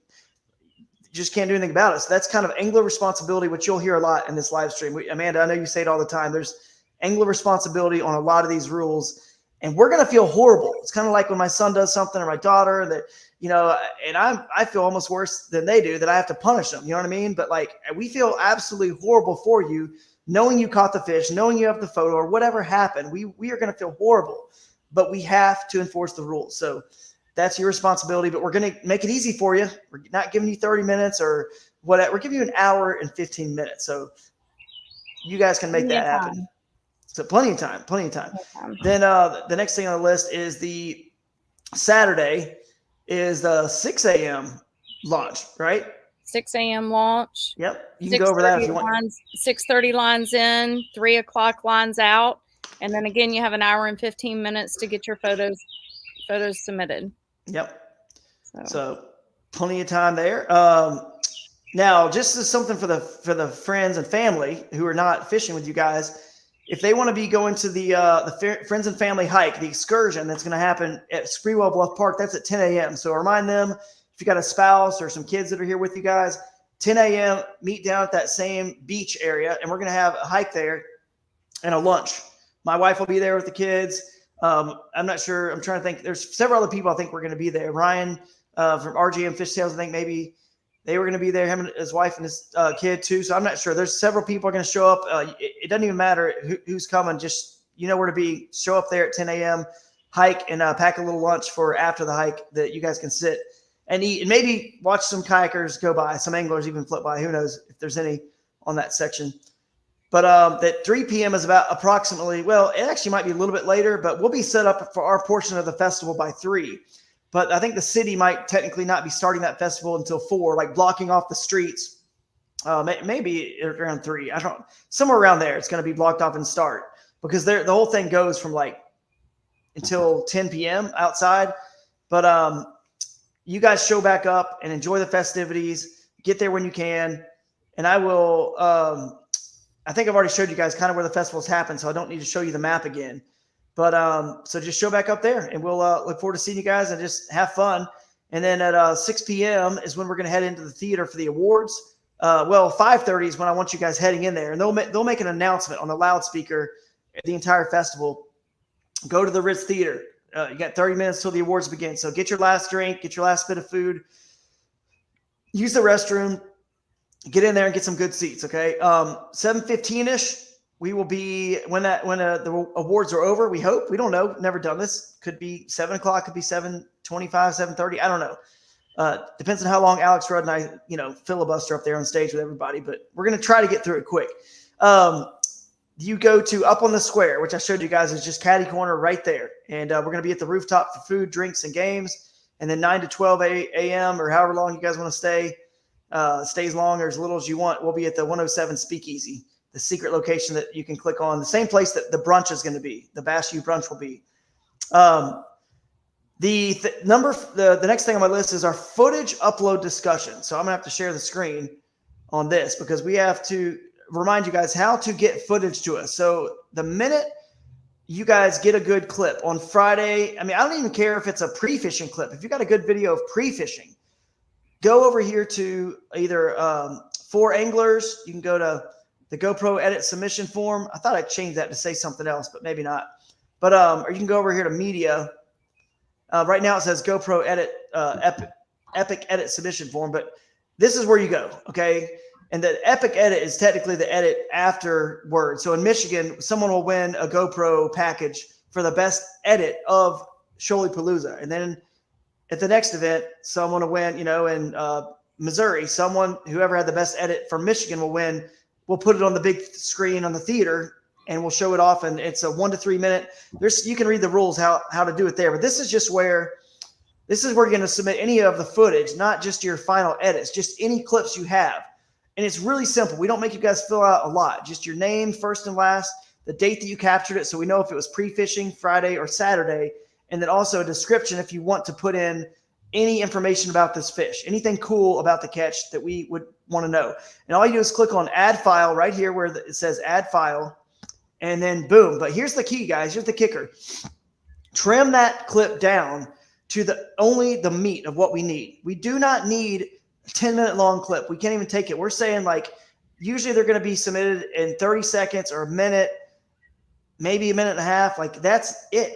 you just can't do anything about it. So that's kind of angler responsibility, which you'll hear a lot in this live stream. Amanda, I know you say it all the time. There's angler responsibility on a lot of these rules, and we're going to feel horrible. It's kind of like when my son does something or my daughter that, and I feel almost worse than they do, that I have to punish them. You know what I mean? But like, we feel absolutely horrible for you, knowing you caught the fish, knowing you have the photo or whatever happened. We are going to feel horrible, but we have to enforce the rules. So that's your responsibility, but we're going to make it easy for you. We're not giving you 30 minutes or whatever. We're giving you an hour and 15 minutes. So you guys can make that happen. So plenty of time. Then the next thing on the list is the Saturday is the 6 a.m. launch, right? 6 a.m. launch. Yep. You can go over that if you want. 6:30 lines in, 3 o'clock lines out. And then again, you have an hour and 15 minutes to get your photos submitted. Yep. So plenty of time there. Now, just as something for the friends and family who are not fishing with you guys, if they want to be going to the friends and family hike, the excursion that's going to happen at Sprewell Bluff Park, that's at 10 a.m. So remind them, if you got a spouse or some kids that are here with you guys, 10 a.m., meet down at that same beach area, and we're going to have a hike there and a lunch. My wife will be there with the kids. I'm not sure. I'm trying to think. There's several other people I think we're going to be there. Ryan from RGM Fish Tales, I think maybe they were going to be there, him and his wife and his kid too. So I'm not sure. There's several people are going to show up. It doesn't even matter who's coming. Just, you know where to be. Show up there at 10 a.m., hike, and pack a little lunch for after the hike that you guys can sit and eat, and maybe watch some kayakers go by, some anglers even flip by. Who knows if there's any on that section. But that 3 p.m. is about approximately, well, it actually might be a little bit later, but we'll be set up for our portion of the festival by 3. But I think the city might technically not be starting that festival until 4, like blocking off the streets. Maybe around 3. I don't, somewhere around there. It's going to be blocked off and start, because the whole thing goes from like until 10 p.m. outside. But you guys show back up and enjoy the festivities. Get there when you can, and I will. I think I've already showed you guys kind of where the festivals happen, so I don't need to show you the map again. But so just show back up there, and we'll look forward to seeing you guys and just have fun. And then at 6 p.m. is when we're going to head into the theater for the awards. 5:30 is when I want you guys heading in there, and they'll make an announcement on the loudspeaker the entire festival. Go to the Ritz Theater. You got 30 minutes till the awards begin. So get your last drink, get your last bit of food, use the restroom, get in there and get some good seats. Okay. 7:15-ish, we will be when the awards are over. We hope. We don't know. Never done this. Could be 7 o'clock. Could be 7:25, 7:30. I don't know. Depends on how long Alex Rudd and I, filibuster up there on stage with everybody. But we're gonna try to get through it quick. You go to Up on the Square, which I showed you guys is just catty corner right there, and we're gonna be at the rooftop for food, drinks, and games. And then 9 to 12 a.m. or however long you guys want to stay. Stay as long or as little as you want. We'll be at the 107 Speakeasy, the secret location that you can click on, the same place that the brunch is going to be. The Bash U brunch will be. The next thing on my list is our footage upload discussion. So I'm gonna have to share the screen on this because we have to remind you guys how to get footage to us. So the minute you guys get a good clip on Friday, I don't even care if it's a pre-fishing clip. If you got a good video of pre-fishing, go over here to either for anglers. You can go to the GoPro edit submission form. I thought I'd change that to say something else, but maybe not. But or you can go over here to media. Right now it says GoPro edit epic edit submission form, but this is where you go. Okay. And the epic edit is technically the edit afterward. So in Michigan, someone will win a GoPro package for the best edit of Shoaliepalooza. And then at the next event, someone will win, in Missouri, whoever had the best edit from Michigan will win. We'll put it on the big screen on the theater and we'll show it off. And it's a 1 to 3 minute. You can read the rules, how to do it there. But this is where you're going to submit any of the footage, not just your final edits, just any clips you have. And it's really simple. We don't make you guys fill out a lot. Just your name, first and last, the date that you captured it, so we know if it was pre-fishing, Friday or Saturday, and then also a description if you want to put in any information about this fish, anything cool about the catch that we would want to know. And all you do is click on Add File right here where it says Add File, and then boom. But here's the key, guys. Here's the kicker. Trim that clip down to only the meat of what we need. We do not need 10-minute long clip. We can't even take it. We're saying usually they're going to be submitted in 30 seconds or a minute, maybe a minute and a half. That's it.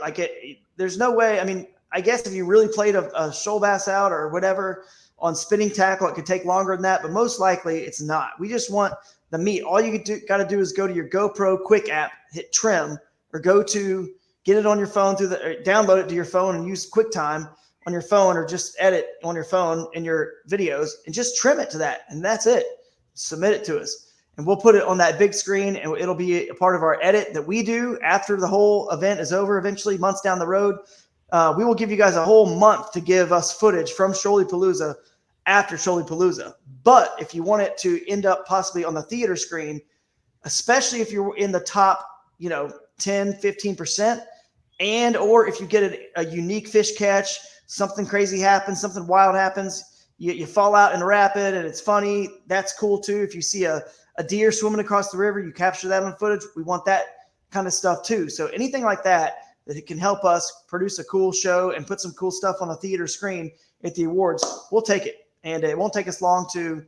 There's no way. I guess if you really played a shoal bass out or whatever on spinning tackle, it could take longer than that, but most likely it's not. We just want the meat. All you got to do is go to your GoPro Quick app, hit trim, or get it on your phone download it to your phone and use QuickTime on your phone, or just edit on your phone in your videos and just trim it to that. And that's it. Submit it to us. And we'll put it on that big screen, and it'll be a part of our edit that we do after the whole event is over, eventually months down the road. We will give you guys a whole month to give us footage from Shoaliepalooza after Shoaliepalooza. But if you want it to end up possibly on the theater screen, especially if you're in the top, 10, 15%, and or if you get a unique fish catch, something crazy happens, something wild happens, you fall out in a rapid and it's funny, that's cool too. If you see a deer swimming across the river, you capture that on footage. We want that kind of stuff too. So anything like that it can help us produce a cool show and put some cool stuff on the theater screen at the awards, we'll take it. And it won't take us long to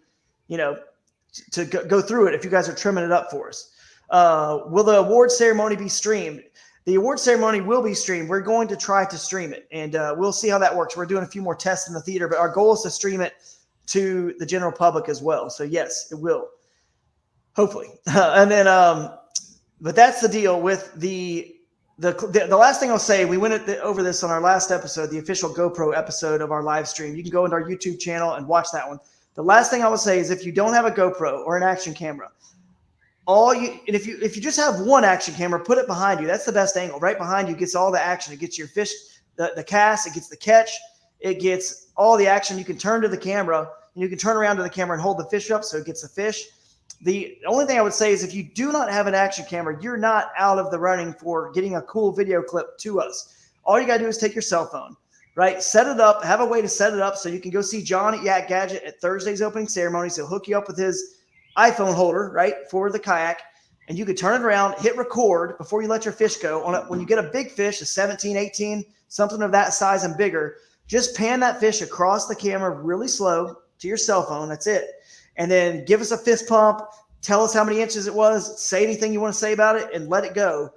to go through it if you guys are trimming it up for us. Will the award ceremony be streamed? The award ceremony will be streamed. We're going to try to stream it, and we'll see how that works. We're doing a few more tests in the theater, but our goal is to stream it to the general public as well. So yes, it will, hopefully. And then, but that's the deal with the last thing I'll say. We went over this on our last episode, the official GoPro episode of our live stream. You can go into our YouTube channel and watch that one. The last thing I will say is if you don't have a GoPro or an action camera, if you just have one action camera, put it behind you. That's the best angle. Right behind you gets all the action. It gets your fish, the cast, it gets the catch, it gets all the action. You can turn to the camera and you can turn around to the camera and hold the fish up so it gets the fish. The only thing I would say is if you do not have an action camera, you're not out of the running for getting a cool video clip to us. All you got to do is take your cell phone, right? Set it up, have a way to set it up so you can go see John at Yak Gadget at Thursday's opening ceremonies. He'll hook you up with his iPhone holder, right, for the kayak, and you can turn it around, hit record before you let your fish go. When you get a big fish, a 17, 18, something of that size and bigger, just pan that fish across the camera really slow to your cell phone. That's it. And then give us a fist pump, tell us how many inches it was, say anything you want to say about it, and let it go.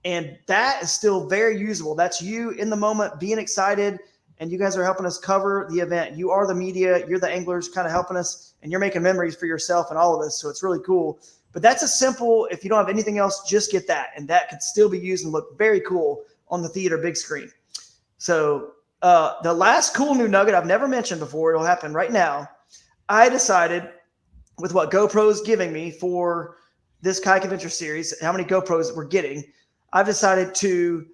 And that is still very usable. That's you in the moment being excited, and you guys are helping us cover the event. You are the media. You're the anglers kind of helping us, and you're making memories for yourself and all of us, so it's really cool. But that's a simple, if you don't have anything else, just get that, and that could still be used and look very cool on the theater big screen. So the last cool new nugget I've never mentioned before, it'll happen right now. I decided with what GoPro's giving me for this Kayak Adventure series, how many GoPros we're getting, I've decided to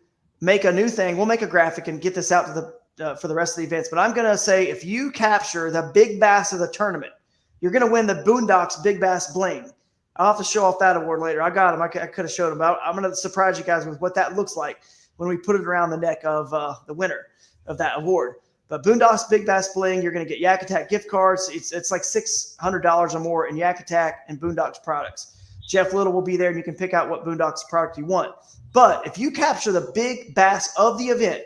make a new thing. We'll make a graphic and get this out to for the rest of the events. But I'm going to say if you capture the big bass of the tournament, you're going to win the Boondocks Big Bass Bling. I'll have to show off that award later. I got him. I could have showed him. But I'm going to surprise you guys with what that looks like when we put it around the neck of the winner of that award. But Boondocks Big Bass Bling, you're going to get Yak Attack gift cards. It's like $600 or more in Yak Attack and Boondocks products. Jeff Little will be there, and you can pick out what Boondocks product you want. But if you capture the big bass of the event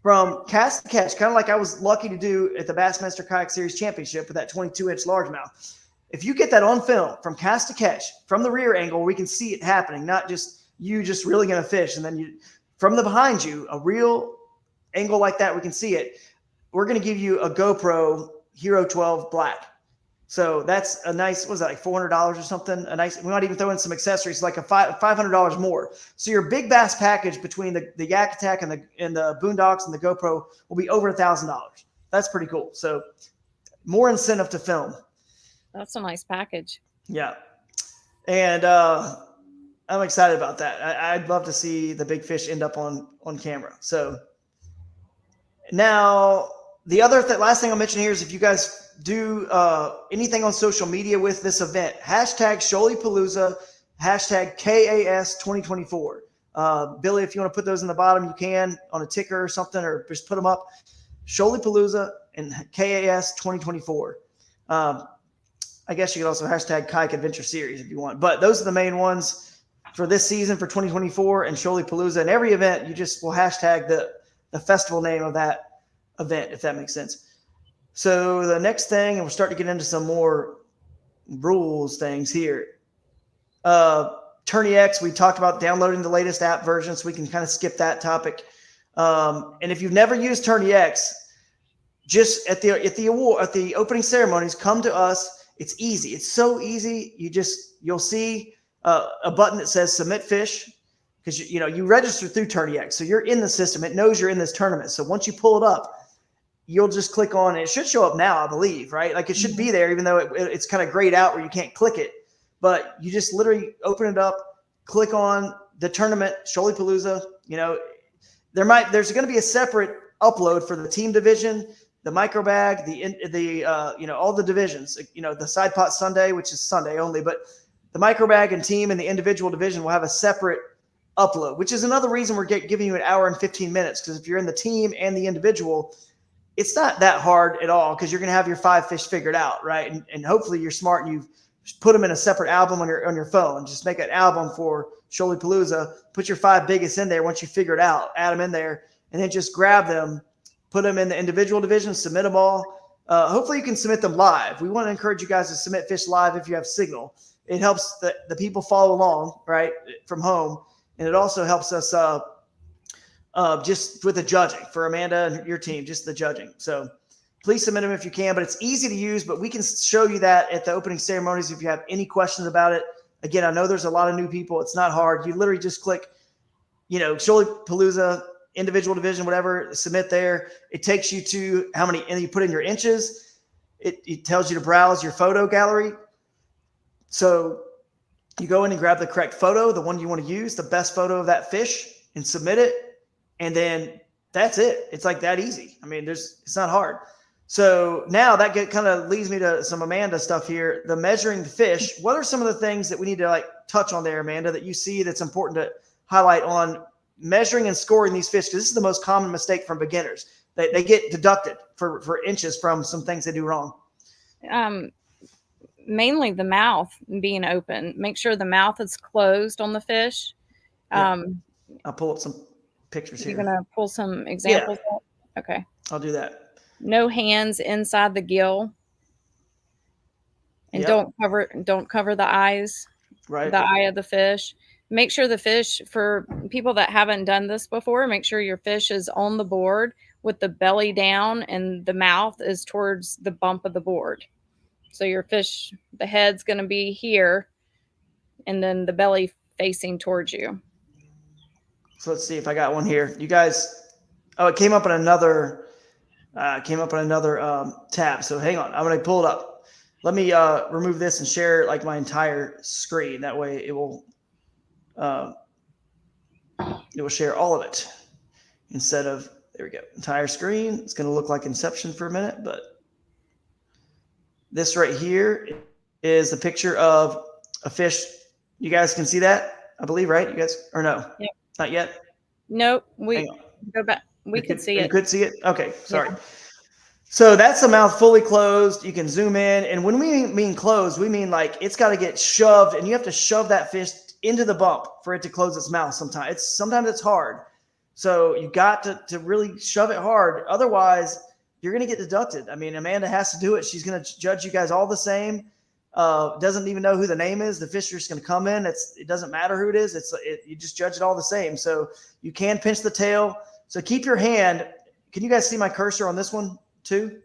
from cast to catch, kind of like I was lucky to do at the Bassmaster Kayak Series Championship with that 22-inch largemouth, if you get that on film from cast to catch, from the rear angle, we can see it happening, not just you just reeling in a fish, and then from the behind you, a real angle like that, we can see it. We're going to give you a GoPro Hero 12 Black. So that's a nice, what was that, like $400 or something? A nice, we might even throw in some accessories, like a $500 more. So your big bass package between the Yak Attack and the Boondocks and the GoPro will be over $1,000. That's pretty cool. So more incentive to film. That's a nice package. Yeah. And I'm excited about that. I'd love to see the big fish end up on camera. So now the other last thing I'll mention here is if you guys do anything on social media with this event, hashtag Shoaliepalooza, hashtag KAS 2024. Billy, if you want to put those in the bottom, you can on a ticker or something, or just put them up. Shoaliepalooza and KAS 2024. I guess you could also hashtag Kayak Adventure Series if you want, but those are the main ones for this season for 2024 and Shoaliepalooza. And every event, you just will hashtag the festival name of that event, if that makes sense. So the next thing, and we're starting to get into some more rules things here. Tourney X, we talked about downloading the latest app version, so we can kind of skip that topic. And if you've never used Tourney X, just at the opening ceremonies, come to us. It's easy. It's so easy. You'll see a button that says Submit Fish, because you register through Tourney X, so you're in the system. It knows you're in this tournament. So once you pull it up, you'll just click on it. It should show up now, I believe, right? Like it should be there, even though it's kind of grayed out where you can't click it. But you just literally open it up, click on the tournament, Shoaliepalooza. There's going to be a separate upload for the team division, the micro bag, all the divisions. The side pot Sunday, which is Sunday only, but the micro bag and team and the individual division will have a separate upload, which is another reason we're giving you an hour and 15 minutes. Because if you're in the team and the individual, it's not that hard at all, because you're going to have your 5 fish figured out, right? And hopefully you're smart and you've put them in a separate album on your phone. Just make an album for Shoaliepalooza, put your 5 biggest in there once you figure it out, add them in there, and then just grab them, put them in the individual division, submit them all. hopefully you can submit them live. We want to encourage you guys to submit fish live if you have signal. It helps the people follow along, right, from home. And it also helps us just with the judging for Amanda and your team, just the judging. So please submit them if you can, but it's easy to use, but we can show you that at the opening ceremonies if you have any questions about it. Again, I know there's a lot of new people. It's not hard. You literally just click, Shoaliepalooza, individual division, whatever, submit there. It takes you to how many, and you put in your inches. It tells you to browse your photo gallery. So you go in and grab the correct photo, the one you want to use, the best photo of that fish, and submit it. And then that's it. It's like that easy. I mean, it's not hard. So now that kind of leads me to some Amanda stuff here. The measuring the fish. What are some of the things that we need to touch on there, Amanda, that you see that's important to highlight on measuring and scoring these fish? Because this is the most common mistake from beginners. They get deducted for inches from some things they do wrong. Mainly the mouth being open. Make sure the mouth is closed on the fish. I'll pull up some pictures here. You're going to pull some examples up? Okay. I'll do that. No hands inside the gill. And don't cover the eyes. Right. The eye of the fish. Make sure the fish, for people that haven't done this before, make sure your fish is on the board with the belly down and the mouth is towards the bump of the board. So your fish, the head's going to be here and then the belly facing towards you. So let's see if I got one here. You guys, it came up in another tab. So hang on, I'm going to pull it up. Let me remove this and share my entire screen. That way it will share all of it instead of, there we go, entire screen. It's going to look like Inception for a minute, but this right here is the picture of a fish. You guys can see that, I believe, right? You guys, or no? Yep. Not yet? Nope. We go back. We could see it. You could see it? Okay, sorry. Yeah. So that's the mouth fully closed. You can zoom in. And when we mean closed, we mean it's got to get shoved, and you have to shove that fish into the bump for it to close its mouth sometimes. Sometimes it's hard. So you got to really shove it hard. Otherwise, you're going to get deducted. I mean, Amanda has to do it. She's going to judge you guys all the same. Doesn't even know who the name is. The fish is just going to come in. It doesn't matter who it is. You just judge it all the same. So you can pinch the tail. So keep your hand. Can you guys see my cursor on this one too?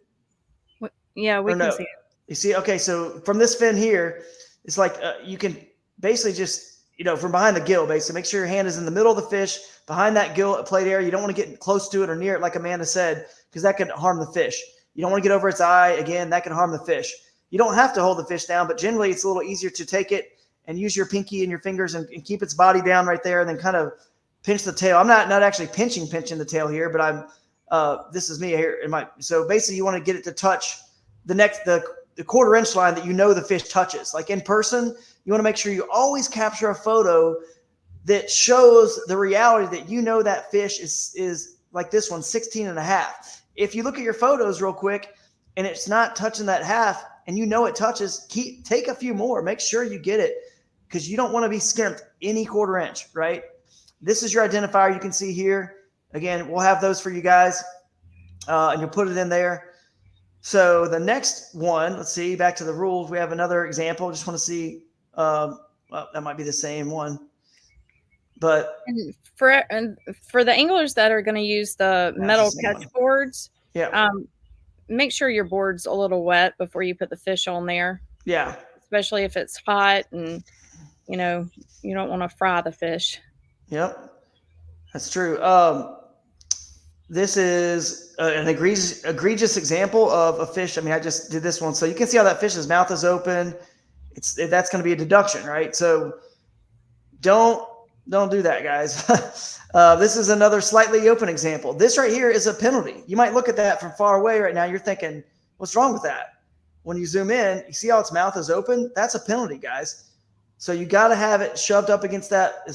Yeah, we can see it. You see? Okay. So from this fin here, it's you can basically just, from behind the gill, basically make sure your hand is in the middle of the fish, behind that gill plate area. You don't want to get close to it or near it, like Amanda said, because that could harm the fish. You don't want to get over its eye. Again, that can harm the fish. You don't have to hold the fish down, but generally it's a little easier to take it and use your pinky and your fingers and keep its body down right there, and then kind of pinch the tail. I'm not actually pinching the tail here, but this is me here so basically you want to get it to touch the quarter-inch line that the fish touches. Like in person, you want to make sure you always capture a photo that shows the reality that that fish is like this one, 16.5. If you look at your photos real quick and it's not touching that half and it touches, take a few more. Make sure you get it, because you don't want to be skimped any quarter-inch, right? This is your identifier you can see here. Again, we'll have those for you guys, and you'll put it in there. So the next one, let's see, back to the rules. We have another example. Just want to see, that might be the same one. But for the anglers that are going to use the metal catch boards, make sure your board's a little wet before you put the fish on there. Yeah. Especially if it's hot and, you don't want to fry the fish. Yep. That's true. This is an egregious example of a fish. I mean, I just did this one. So you can see how that fish's mouth is open. That's going to be a deduction, right? So don't do that, guys. This is another slightly open example. This right here is a penalty. You might look at that from far away right now. You're thinking, what's wrong with that? When you zoom in, you see how its mouth is open? That's a penalty, guys. So you got to have it shoved up against that,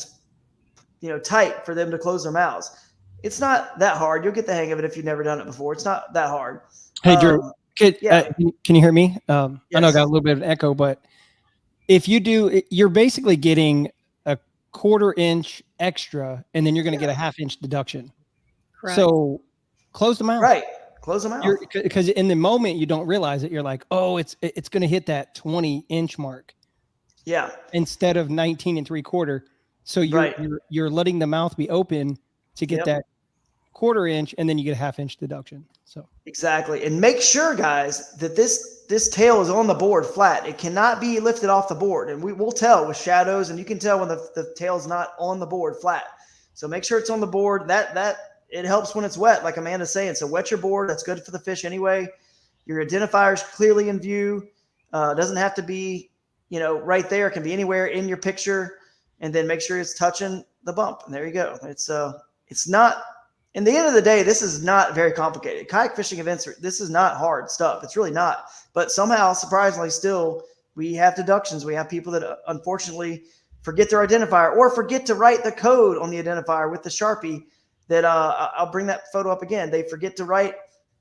tight for them to close their mouths. It's not that hard. You'll get the hang of it if you've never done it before. It's not that hard. Hey, Drew, can you hear me? Yes. I know I got a little bit of an echo, but if you do, you're basically getting a quarter-inch extra, and then you're going to get a half-inch deduction. Correct. So close the mouth. Right. Close them out. Because in the moment you don't realize it. You're like, oh, it's going to hit that 20-inch mark. Yeah. Instead of 19 3/4. So you're letting the mouth be open to get that 1/4 inch, and then you get a 1/2 inch deduction. So exactly. And make sure, guys, that this tail is on the board flat. It cannot be lifted off the board. And we'll tell with shadows, and you can tell when the tail's not on the board flat. So make sure it's on the board. That it helps when it's wet, like Amanda's saying. So wet your board. That's good for the fish anyway. Your identifier is clearly in view. Doesn't have to be, right there. It can be anywhere in your picture. And then make sure it's touching the bump. And there you go. It's not, in the end of the day, this is not very complicated. Kayak fishing events, this is not hard stuff. It's really not. But somehow, surprisingly, still, we have deductions. We have people that unfortunately forget their identifier or forget to write the code on the identifier with the Sharpie that I'll bring that photo up again. They forget to write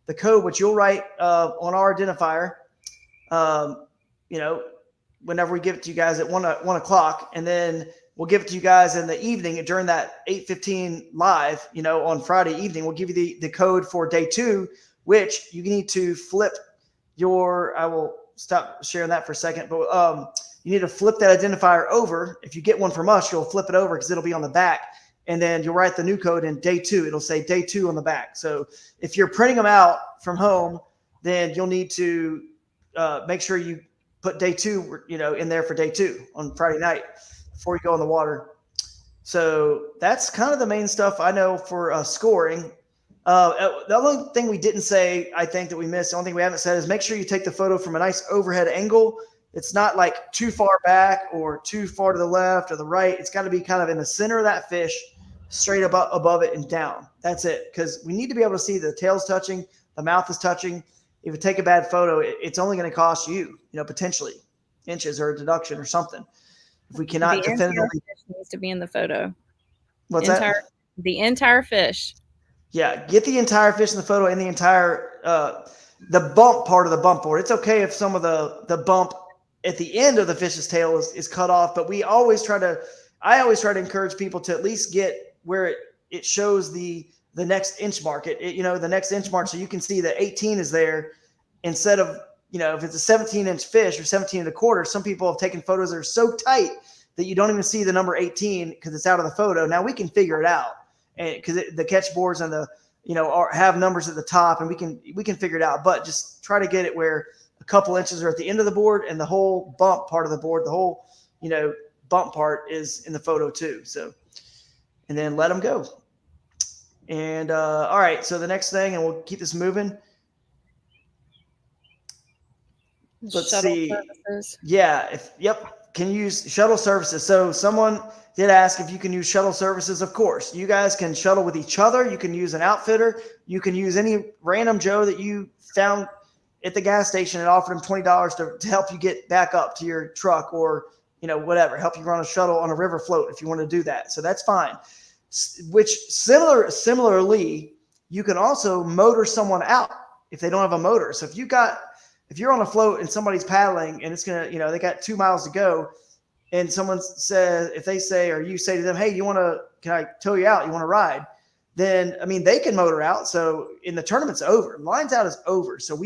the code, which you'll write on our identifier, whenever we give it to you guys at 1 o'clock. And then we'll give it to you guys in the evening during that 8:15 live, on Friday evening. We'll give you the code for day 2, which you need to flip I will stop sharing that for a second, but you need to flip that identifier over. If you get one from us, you'll flip it over because it'll be on the back. And then you'll write the new code in day 2. It'll say day 2 on the back. So if you're printing them out from home, then you'll need to make sure you put day 2, in there for day 2 on Friday night before you go in the water. So that's kind of the main stuff I know for scoring. The only thing we didn't say, I think that we missed, the only thing we haven't said is make sure you take the photo from a nice overhead angle. It's not like too far back or too far to the left or the right. It's got to be kind of in the center of that fish, straight above it and down. That's it. Because we need to be able to see the tail's touching, the mouth is touching. If you take a bad photo, it's only going to cost you, potentially inches or a deduction or something. If we cannot definitively, fish needs to be in the photo. What's that? The entire fish. Yeah, get the entire fish in the photo and the entire the bump part of the bump board. It's okay if some of the bump at the end of the fish's tail is cut off, but I always try to encourage people to at least get where it shows the next inch mark. The next inch mark, so you can see that 18 is there instead of, if it's a 17-inch fish or 17 1/4. Some people have taken photos that are so tight that you don't even see the number 18 because it's out of the photo. Now we can figure it out, and because the catch boards and the have numbers at the top, and we can figure it out. But just try to get it where a couple inches are at the end of the board, and the whole bump part of the board, the whole bump part is in the photo too. So, and then let them go. And all right, so the next thing, and we'll keep this moving. Let's see. Services. Yeah. Can you use shuttle services? So someone did ask if you can use shuttle services. Of course, you guys can shuttle with each other. You can use an outfitter. You can use any random Joe that you found at the gas station and offered him $20 to help you get back up to your truck, or whatever, help you run a shuttle on a river float if you want to do that. So that's fine. Which similarly, you can also motor someone out if they don't have a motor. So if you're on a float and somebody's paddling and it's going to, they got 2 miles to go, and someone says, if they say, or you say to them, hey, can I tow you out? You want to ride? Then, they can motor out. So in the tournament's over. Lines out is over. So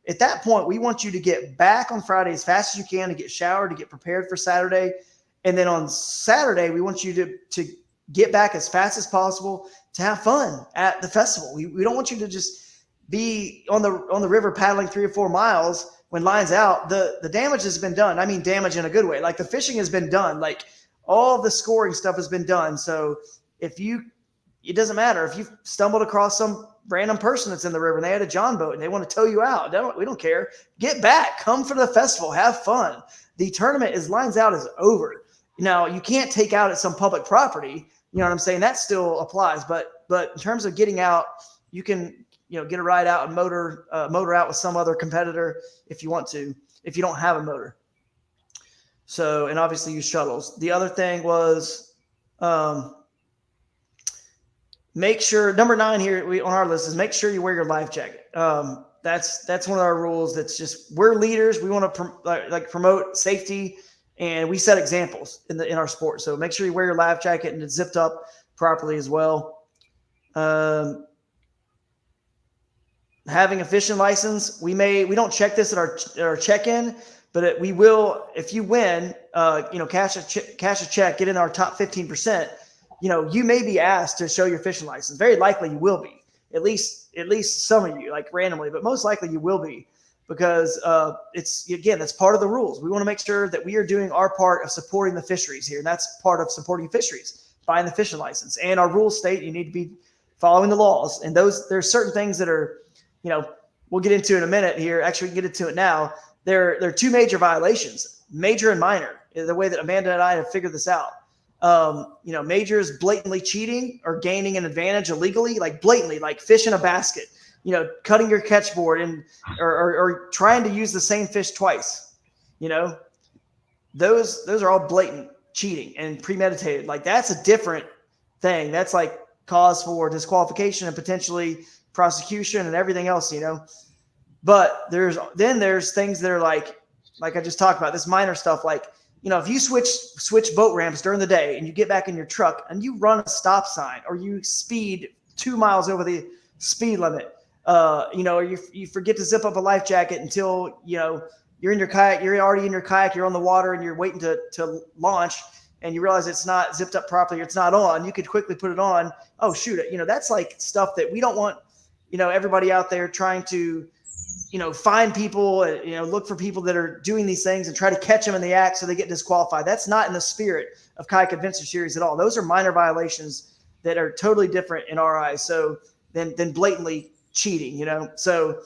at that point, we want you to get back on Friday as fast as you can, to get showered, to get prepared for Saturday. And then on Saturday, we want you to get back as fast as possible to have fun at the festival. We don't want you to just be on the river paddling 3 or 4 miles when line's out. The damage has been done. I mean, damage in a good way. Like, the fishing has been done. Like, all the scoring stuff has been done. So it doesn't matter if you've stumbled across some random person that's in the river and they had a John boat and they want to tow you out. We don't care. Get back. Come for the festival. Have fun. The tournament line's out is over. Now, you can't take out at some public property. You know what I'm saying? That still applies. But in terms of getting out, you can get a ride out and motor out with some other competitor if you want to, if you don't have a motor. So, and obviously use shuttles. The other thing was make sure, number 9 here on our list is make sure you wear your life jacket. That's one of our rules. That's just, we're leaders. We want to promote safety, and we set examples in our sport. So make sure you wear your life jacket and it's zipped up properly as well. having a fishing license. We don't check this at our check-in, but we will, if you win, cash a check, get in our top 15%, you may be asked to show your fishing license. Very likely you will be, at least some of you, like randomly, but most likely you will be, because that's part of the rules. We want to make sure that we are doing our part of supporting the fisheries here. And that's part of supporting fisheries, buying the fishing license. And our rules state you need to be following the laws. And there's certain things that are, we'll get into in a minute here. Actually, we can get into it now. There are two major violations, major and minor, the way that Amanda and I have figured this out. Major is blatantly cheating or gaining an advantage illegally, like blatantly, like fish in a basket, cutting your catch board or trying to use the same fish twice. Those are all blatant cheating and premeditated. Like that's a different thing. That's like cause for disqualification and potentially prosecution and everything else, But there's things that are like I just talked about, this minor stuff, like, if you switch boat ramps during the day and you get back in your truck and you run a stop sign or you speed 2 miles over the speed limit, or you forget to zip up a life jacket until, you're in your kayak, you're already in your kayak, you're on the water and you're waiting to launch and you realize it's not zipped up properly, it's not on, you could quickly put it on. Oh, shoot it. That's like stuff that we don't want, everybody out there trying to, find people, look for people that are doing these things and try to catch them in the act so they get disqualified. That's not in the spirit of Kayak Adventure Series at all. Those are minor violations that are totally different in our eyes. So than blatantly cheating, So,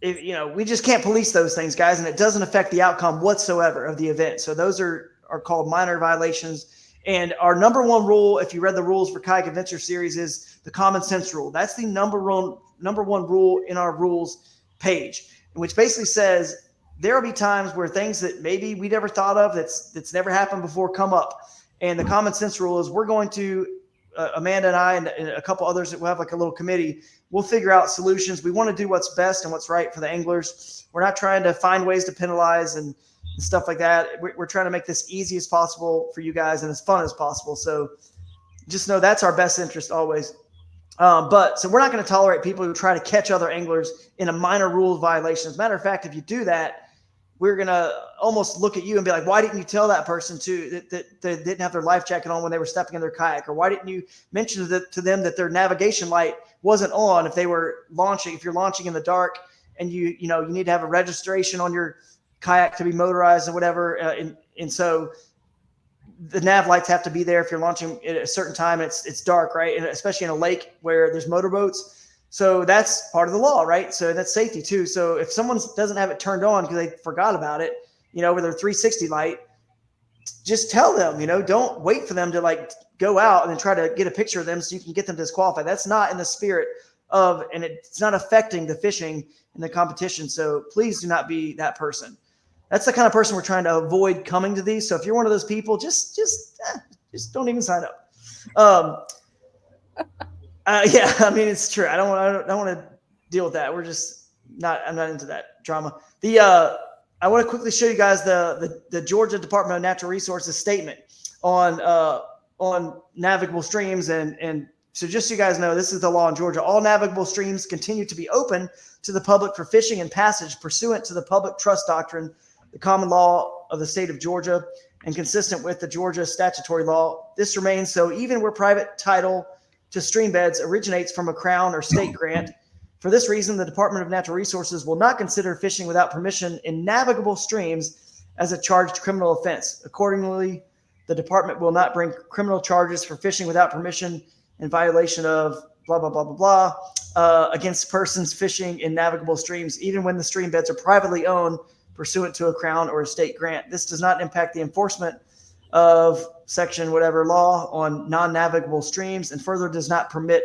we just can't police those things, guys, and it doesn't affect the outcome whatsoever of the event. So those are called minor violations. And our number one rule, if you read the rules for Kayak Adventure Series, is the common sense rule. That's the number one rule in our rules page, which basically says there will be times where things that maybe we never thought of, that's never happened before, come up. And the common sense rule is we're going to, Amanda and I and a couple others that will have like a little committee, we'll figure out solutions. We want to do what's best and what's right for the anglers. We're not trying to find ways to penalize and stuff like that. We're trying to make this easy as possible for you guys and as fun as possible. So just know that's our best interest always. So we're not going to tolerate people who try to catch other anglers in a minor rule violation. As a matter of fact, if you do that, we're going to almost look at you and be like, why didn't you tell that person that they didn't have their life jacket on when they were stepping in their kayak? Or why didn't you mention to them that their navigation light wasn't on if they were launching, if you're launching in the dark and you need to have a registration on your kayak to be motorized and whatever. And so the nav lights have to be there if you're launching at a certain time. It's dark, right? And especially in a lake where there's motorboats. So that's part of the law, right? So that's safety too. So if someone doesn't have it turned on because they forgot about it, with their 360 light, just tell them, don't wait for them to like go out and then try to get a picture of them so you can get them disqualified. That's not in the spirit of, and it's not affecting the fishing and the competition. So please do not be that person. That's the kind of person we're trying to avoid coming to these. So if you're one of those people, just don't even sign up. Yeah, I mean, it's true. I don't want to deal with that. I'm not into that drama. I want to quickly show you guys the Georgia Department of Natural Resources statement on navigable streams. And so just so you guys know, this is the law in Georgia. All navigable streams continue to be open to the public for fishing and passage pursuant to the public trust doctrine, the common law of the state of Georgia, and consistent with the Georgia statutory law. This remains so even where private title to stream beds originates from a crown or state grant. For this reason, the Department of Natural Resources will not consider fishing without permission in navigable streams as a charged criminal offense. Accordingly, the department will not bring criminal charges for fishing without permission in violation of blah, blah, blah, blah, blah, against persons fishing in navigable streams, even when the stream beds are privately owned pursuant to a crown or a state grant. This does not impact the enforcement of section whatever law on non-navigable streams, and further does not permit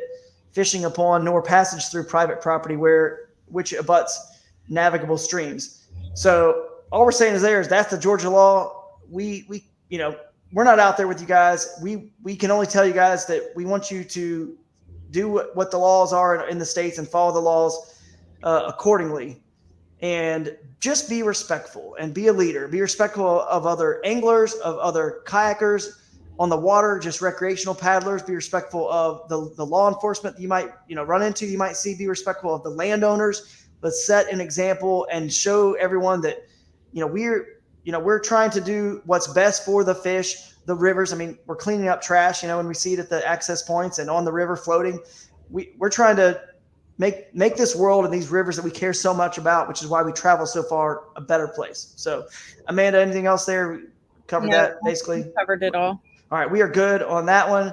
fishing upon nor passage through private property which abuts navigable streams. So all we're saying is that's the Georgia law. We're not out there with you guys. We can only tell you guys that we want you to do what the laws are in the states and follow the laws accordingly. And just be respectful and be a leader. Be respectful of other anglers, of other kayakers, on the water, just recreational paddlers, be respectful of the law enforcement that you might, run into, you might see, be respectful of the landowners. Let's set an example and show everyone that, we're trying to do what's best for the fish, the rivers. I mean, we're cleaning up trash, when we see it at the access points and on the river floating. We're trying to make this world and these rivers that we care so much about, which is why we travel so far, a better place. So, Amanda, anything else there? We covered that basically. Covered it all. All right, we are good on that one.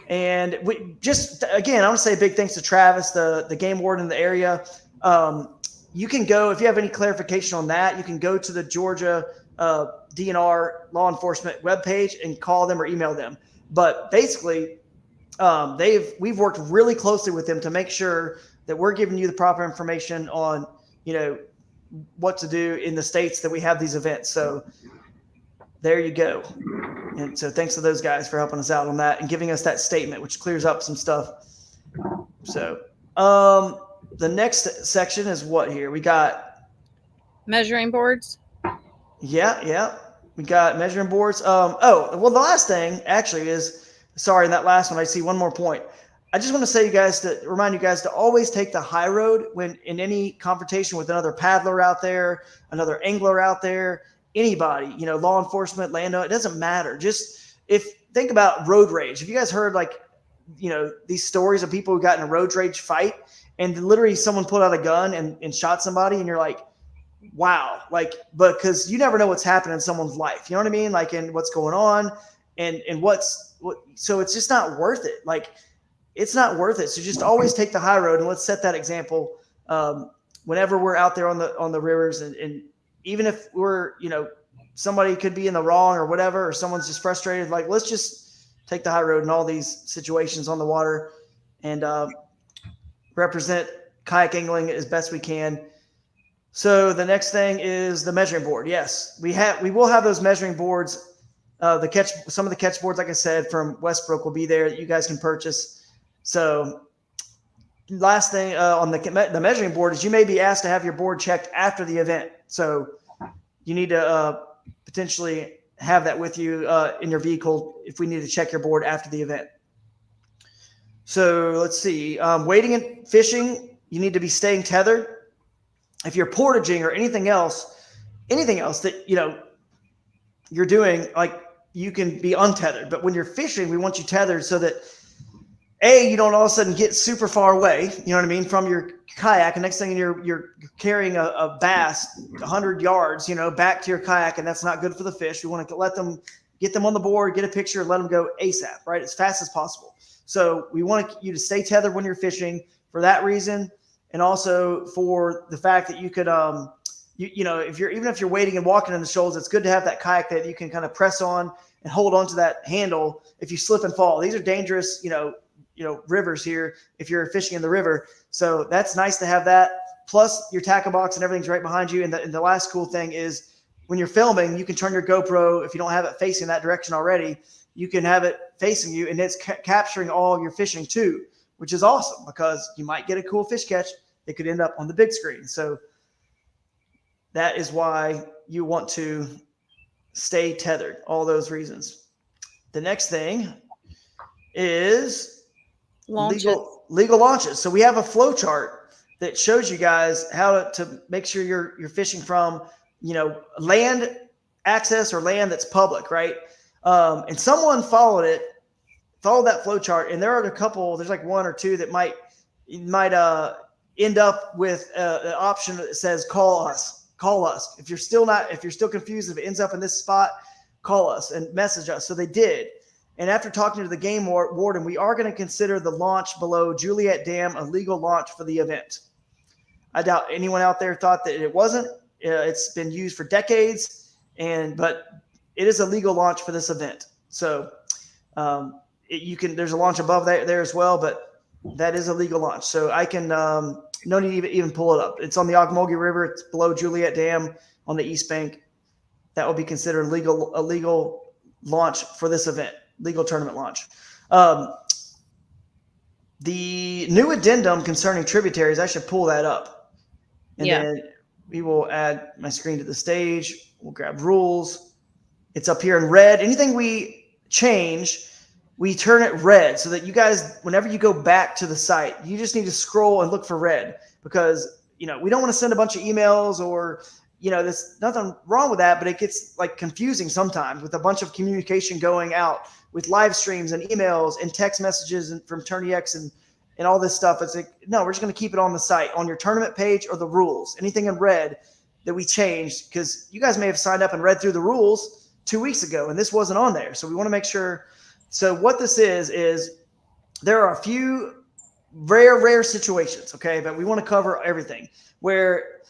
And we just, again, I want to say a big thanks to Travis, the game warden in the area. You can go, if you have any clarification on that, you can go to the Georgia DNR law enforcement webpage and call them or email them. But basically, we've worked really closely with them to make sure that we're giving you the proper information on, what to do in the states that we have these events. So there you go. And so thanks to those guys for helping us out on that and giving us that statement, which clears up some stuff. So the next section is what here? We got measuring boards. Yeah. We got measuring boards. The last thing actually is, sorry, in that last one, I see one more point. I just want to remind you guys to always take the high road when in any confrontation with another paddler out there, another angler out there, anybody, law enforcement, landowner, it doesn't matter. Just think about road rage. Have you guys heard these stories of people who got in a road rage fight and literally someone pulled out a gun and shot somebody and you're like, wow, because you never know what's happening in someone's life. You know what I mean? And what's going on and so it's just not worth it. It's not worth it. So just always take the high road and let's set that example whenever we're out there on the rivers and even if we're, somebody could be in the wrong or whatever, or someone's just frustrated, let's just take the high road in all these situations on the water and represent kayak angling as best we can. So the next thing is the measuring board. Yes, we will have those measuring boards. Some of the catch boards, like I said, from Westbrook will be there that you guys can purchase. So last thing on the measuring board is you may be asked to have your board checked after the event. So you need to potentially have that with you in your vehicle if we need to check your board after the event. So let's see. Wading and fishing, you need to be staying tethered. If you're portaging or anything else that you're doing, you can be untethered. But when you're fishing, we want you tethered so that you don't all of a sudden get super far away, from your kayak. And next thing you're carrying a bass 100 yards, back to your kayak, and that's not good for the fish. We want to get them on the board, get a picture, and let them go ASAP, right? As fast as possible. So we want you to stay tethered when you're fishing for that reason. And also for the fact that you could, if you're wading and walking in the shoals, it's good to have that kayak that you can kind of press on and hold onto that handle if you slip and fall. These are dangerous, rivers here if you're fishing in the river. So that's nice to have that. Plus your tackle box and everything's right behind you. And the last cool thing is when you're filming, you can turn your GoPro, if you don't have it facing that direction already, you can have it facing you and it's capturing all your fishing too, which is awesome because you might get a cool fish catch that could end up on the big screen. So that is why you want to stay tethered, all those reasons. The next thing is legal launches. So we have a flow chart that shows you guys how to make sure you're fishing from, land access or land that's public, right? And someone followed that flow chart, and there are a couple. There's one or two that might end up with an option that says call us. If you're still confused, if it ends up in this spot, call us and message us. So they did. And after talking to the game warden, we are going to consider the launch below Juliet Dam a legal launch for the event. I doubt anyone out there thought that it wasn't. It's been used for decades, but it is a legal launch for this event. So there's a launch above there as well, but that is a legal launch. So I can no need to even pull it up. It's on the Ogmulgee River. It's below Juliet Dam on the east bank. That will be considered a legal launch for this event, legal tournament launch. The new addendum concerning tributaries, I should pull that up. And then we will add my screen to the stage. We'll grab rules. It's up here in red. Anything we change, we turn it red so that you guys, whenever you go back to the site, you just need to scroll and look for red, because we don't want to send a bunch of emails or there's nothing wrong with that, but it gets like confusing sometimes with a bunch of communication going out with live streams and emails and text messages and from TourneyX and all this stuff. It's like, no, we're just going to keep it on the site, on your tournament page or the rules, anything in red that we changed, because you guys may have signed up and read through the rules 2 weeks ago and this wasn't on there. So we want to make sure. So what this is there are a few rare situations, okay, but we want to cover everything, where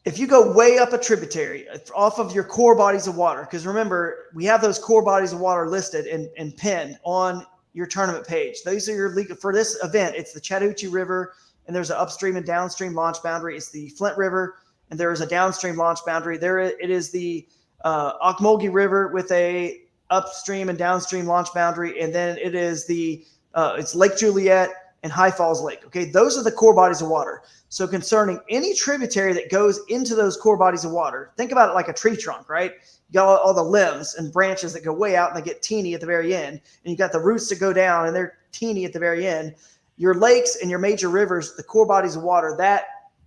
if you go way up a tributary off of your core bodies of water, because remember, we have those core bodies of water listed and pinned on your tournament page. Those are your legal for this event. It's the Chattahoochee River, and there's an upstream and downstream launch boundary. It's the Flint River, and there is a downstream launch boundary. There it is the Ocmulgee River with a upstream and downstream launch boundary, and then it is the it's Lake Juliet and High Falls Lake. Okay, those are the core bodies of water. So concerning any tributary that goes into those core bodies of water, think about it like a tree trunk, right? You got all the limbs and branches that go way out and they get teeny at the very end, and you got the roots that go down and they're teeny at the very end. Your lakes and your major rivers, the core bodies of water, that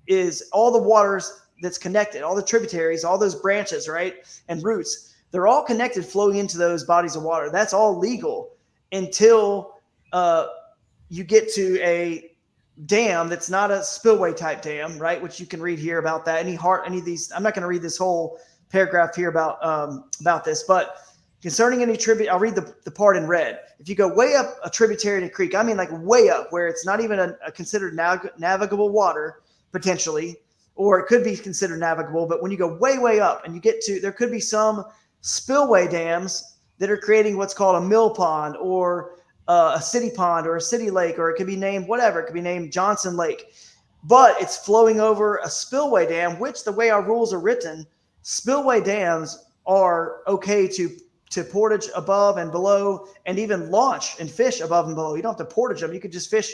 is all the waters that's connected, all the tributaries, all those branches, right, and roots. They're all connected, flowing into those bodies of water. That's all legal until you get to a dam that's not a spillway type dam, right? Which you can read here about that. Any of these, I'm not going to read this whole paragraph here about this, but concerning any tribute, I'll read the part in red. If you go way up a tributary to a creek, I mean like way up, where it's not even a considered navigable water potentially, or it could be considered navigable, but when you go way up and you get to, there could be some spillway dams that are creating what's called a mill pond or a city pond or a city lake, or it could be named whatever. It could be named Johnson Lake, but it's flowing over a spillway dam, which the way our rules are written, spillway dams are okay to portage above and below, and even launch and fish above and below. You don't have to portage them. You could just fish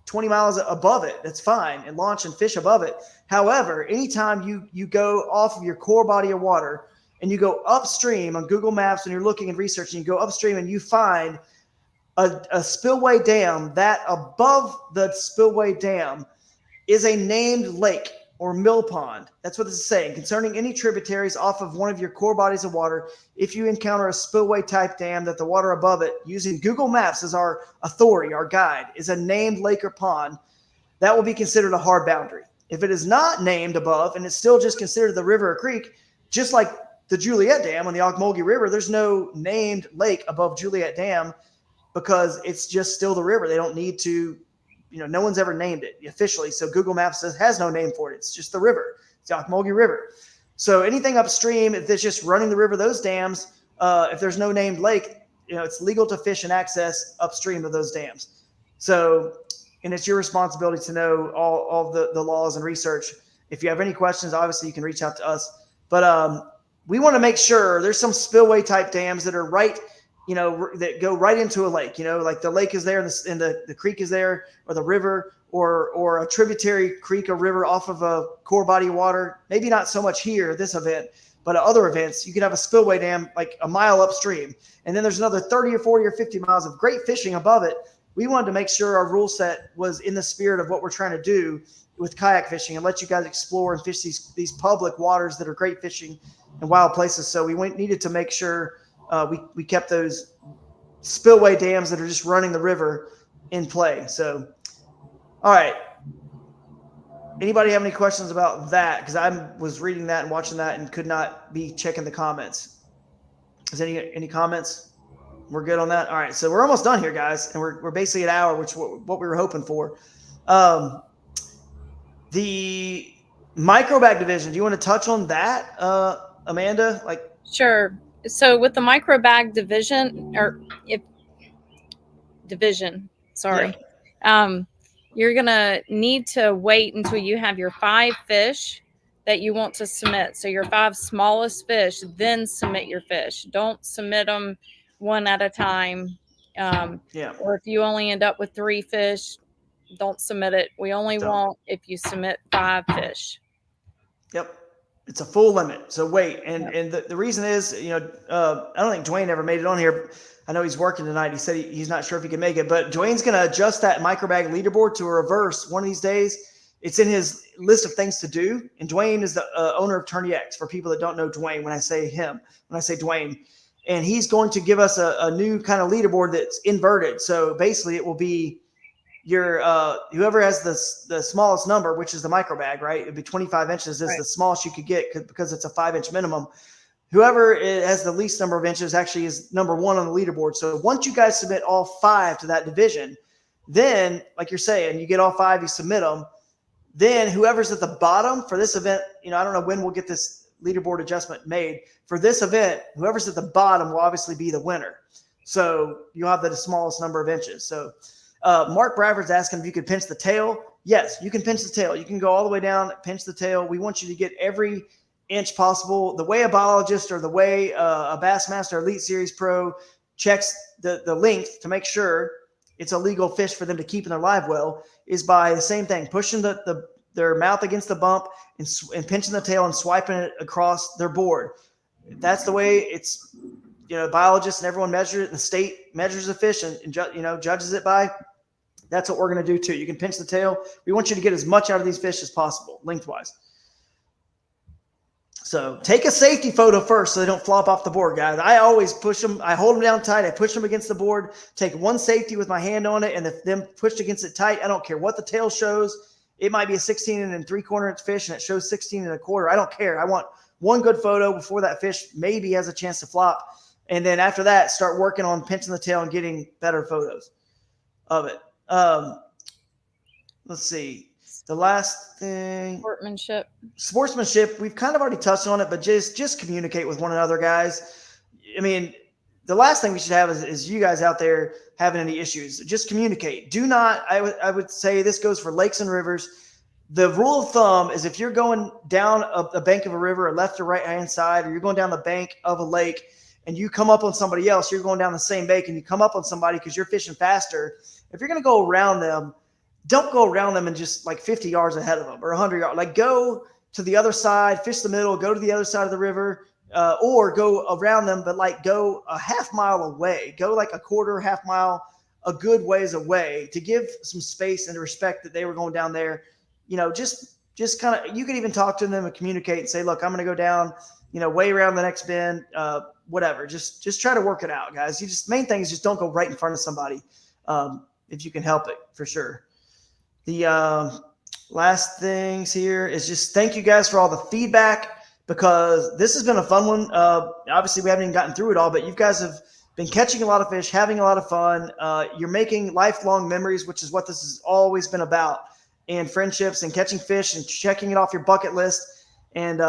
20 miles above it. That's fine, and launch and fish above it. However, anytime you go off of your core body of water and you go upstream on Google Maps and you're looking and researching, you go upstream and you find a spillway dam, that above the spillway dam is a named lake or mill pond. That's what this is saying. Concerning any tributaries off of one of your core bodies of water, if you encounter a spillway type dam that the water above it, using Google Maps as our authority, our guide, is a named lake or pond, that will be considered a hard boundary. If it is not named above and it's still just considered the river or creek, just like the Juliet Dam on the Ocmulgee River, there's no named lake above Juliet Dam because it's just still the river. They don't need to, no one's ever named it officially. So Google Maps has no name for it. It's just the river. It's the Ocmulgee River. So anything upstream, if it's just running the river, those dams, if there's no named lake, it's legal to fish and access upstream of those dams. So, and it's your responsibility to know all the laws and research. If you have any questions, obviously you can reach out to us. But we want to make sure there's some spillway type dams that are right, that go right into a lake, like the lake is there and the creek is there, or the river, or a tributary creek or river off of a core body of water. Maybe not so much here, this event, but at other events, you could have a spillway dam like a mile upstream. And then there's another 30 or 40 or 50 miles of great fishing above it. We wanted to make sure our rule set was in the spirit of what we're trying to do with kayak fishing and let you guys explore and fish these public waters that are great fishing and wild places. So we needed to make sure we kept those spillway dams that are just running the river in play. So, all right. Anybody have any questions about that? Because I was reading that and watching that and could not be checking the comments. Is any comments? We're good on that. All right. So we're almost done here, guys. And we're basically an hour, which what we were hoping for. The microbag division, do you want to touch on that, Amanda? Sure. So with the microbag division, sorry. Yeah. You're going to need to wait until you have your 5 fish that you want to submit. So your 5 smallest fish, then submit your fish. Don't submit them one at a time. Or if you only end up with 3 fish, don't submit it. We only want if you submit 5 fish. Yep. It's a full limit. So wait, and the reason is, I don't think Dwayne ever made it on here. I know he's working tonight. He said he's not sure if he can make it, but Dwayne's going to adjust that microbag leaderboard to a reverse one of these days. It's in his list of things to do. And Dwayne is the owner of Tourney X, for people that don't know Dwayne, when I say Dwayne. And he's going to give us a new kind of leaderboard that's inverted. So basically it will be your whoever has the smallest number, which is the microbag, right? It'd be 25 inches is the smallest you could get because it's a 5-inch minimum. Whoever has the least number of inches actually is number one on the leaderboard. So once you guys submit all 5 to that division, then, like you're saying, you get all 5, you submit them. Then whoever's at the bottom for this event, I don't know when we'll get this leaderboard adjustment made. For this event, whoever's at the bottom will obviously be the winner. So you'll have the smallest number of inches. So Mark Bradford's asking if you could pinch the tail. Yes, you can pinch the tail. You can go all the way down, pinch the tail. We want you to get every inch possible. The way a biologist or the way a Bassmaster Elite Series Pro checks the length to make sure it's a legal fish for them to keep in their live well is by the same thing, pushing their mouth against the bump and pinching the tail and swiping it across their board. That's the way it's, biologists and everyone measures it, and the state measures the fish and judges it by. That's what we're going to do too. You can pinch the tail. We want you to get as much out of these fish as possible, lengthwise. So take a safety photo first so they don't flop off the board, guys. I always push them. I hold them down tight. I push them against the board, take one safety with my hand on it, and if them pushed against it tight, I don't care what the tail shows. It might be a 16 3/4 inch fish and it shows 16 1/4. I don't care. I want one good photo before that fish maybe has a chance to flop. And then after that, start working on pinching the tail and getting better photos of it. Let's see. The last thing. Sportsmanship. We've kind of already touched on it, but just communicate with one another, guys. I mean, the last thing we should have is you guys out there having any issues. Just communicate. Do not, I would say this goes for lakes and rivers. The rule of thumb is if you're going down a bank of a river, or left or right hand side, or you're going down the bank of a lake and you come up on somebody else, you're going down the same bank and you come up on somebody because you're fishing faster. If you're going to go around them, don't go around them and just like 50 yards ahead of them or 100 yards. Like go to the other side, fish the middle, go to the other side of the river, or go around them, but like go a half mile away. Go like a quarter, half mile, a good ways away to give some space and respect that they were going down there. Just kind of, you can even talk to them and communicate and say, look, I'm going to go down, way around the next bend, whatever. Just try to work it out, guys. Main thing is just don't go right in front of somebody if you can help it, for sure. The last things here is just thank you guys for all the feedback, because this has been a fun one. Obviously, we haven't even gotten through it all, but you guys have been catching a lot of fish, having a lot of fun. You're making lifelong memories, which is what this has always been about, and friendships and catching fish and checking it off your bucket list. And,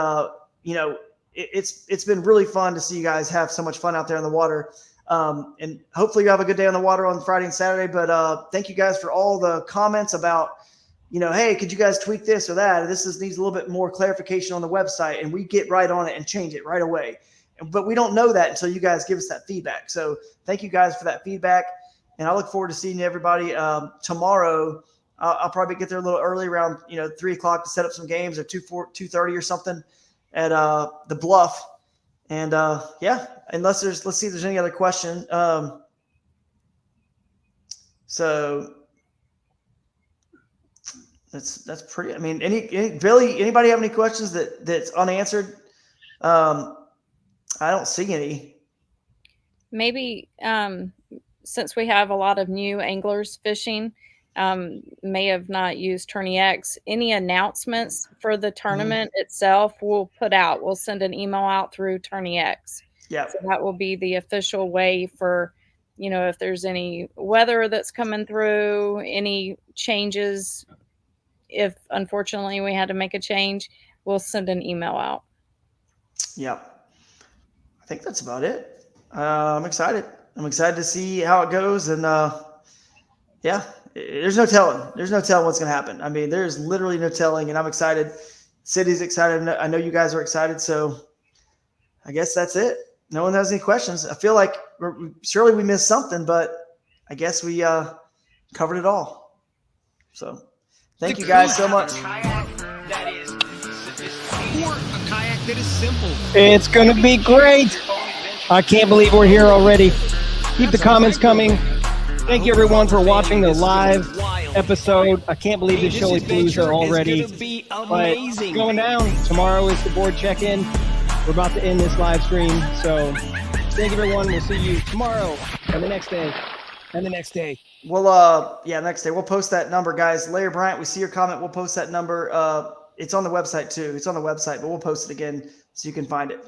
it's been really fun to see you guys have so much fun out there in the water. And hopefully you have a good day on the water on Friday and Saturday. But thank you guys for all the comments about, hey, could you guys tweak this or that? This needs a little bit more clarification on the website, and we get right on it and change it right away. But we don't know that until you guys give us that feedback. So thank you guys for that feedback. And I look forward to seeing everybody tomorrow. I'll probably get there a little early, around 3 o'clock, to set up some games, or 2:30 or something at the Bluff. And let's see if there's any other question. So that's pretty. I mean, anybody have any questions that's unanswered? I don't see any. Maybe since we have a lot of new anglers fishing, may have not used Tourney X, any announcements for the tournament itself we'll put out. We'll send an email out through Tourney X. Yeah. So that will be the official way for, if there's any weather that's coming through, any changes, if unfortunately we had to make a change, we'll send an email out. Yeah. I think that's about it. I'm excited. I'm excited to see how it goes. And there's no telling. There's no telling what's going to happen. I mean, there's literally no telling, and I'm excited. City's excited. I know you guys are excited. So I guess that's it. No one has any questions. I feel like surely we missed something, but I guess we covered it all. So thank you guys so much. Kayak that is for a kayak that is simple. It's going to be great. I can't believe we're here already. Keep the comments coming. Thank you, everyone, for watching the live episode. I can't believe this Shoaliepalooza already. But going down. Tomorrow is the board check-in. We're about to end this live stream. So thank you, everyone. We'll see you tomorrow and the next day and the next day. Well, next day. We'll post that number, guys. Layer Bryant, we see your comment. We'll post that number. It's on the website, too. It's on the website, but we'll post it again so you can find it.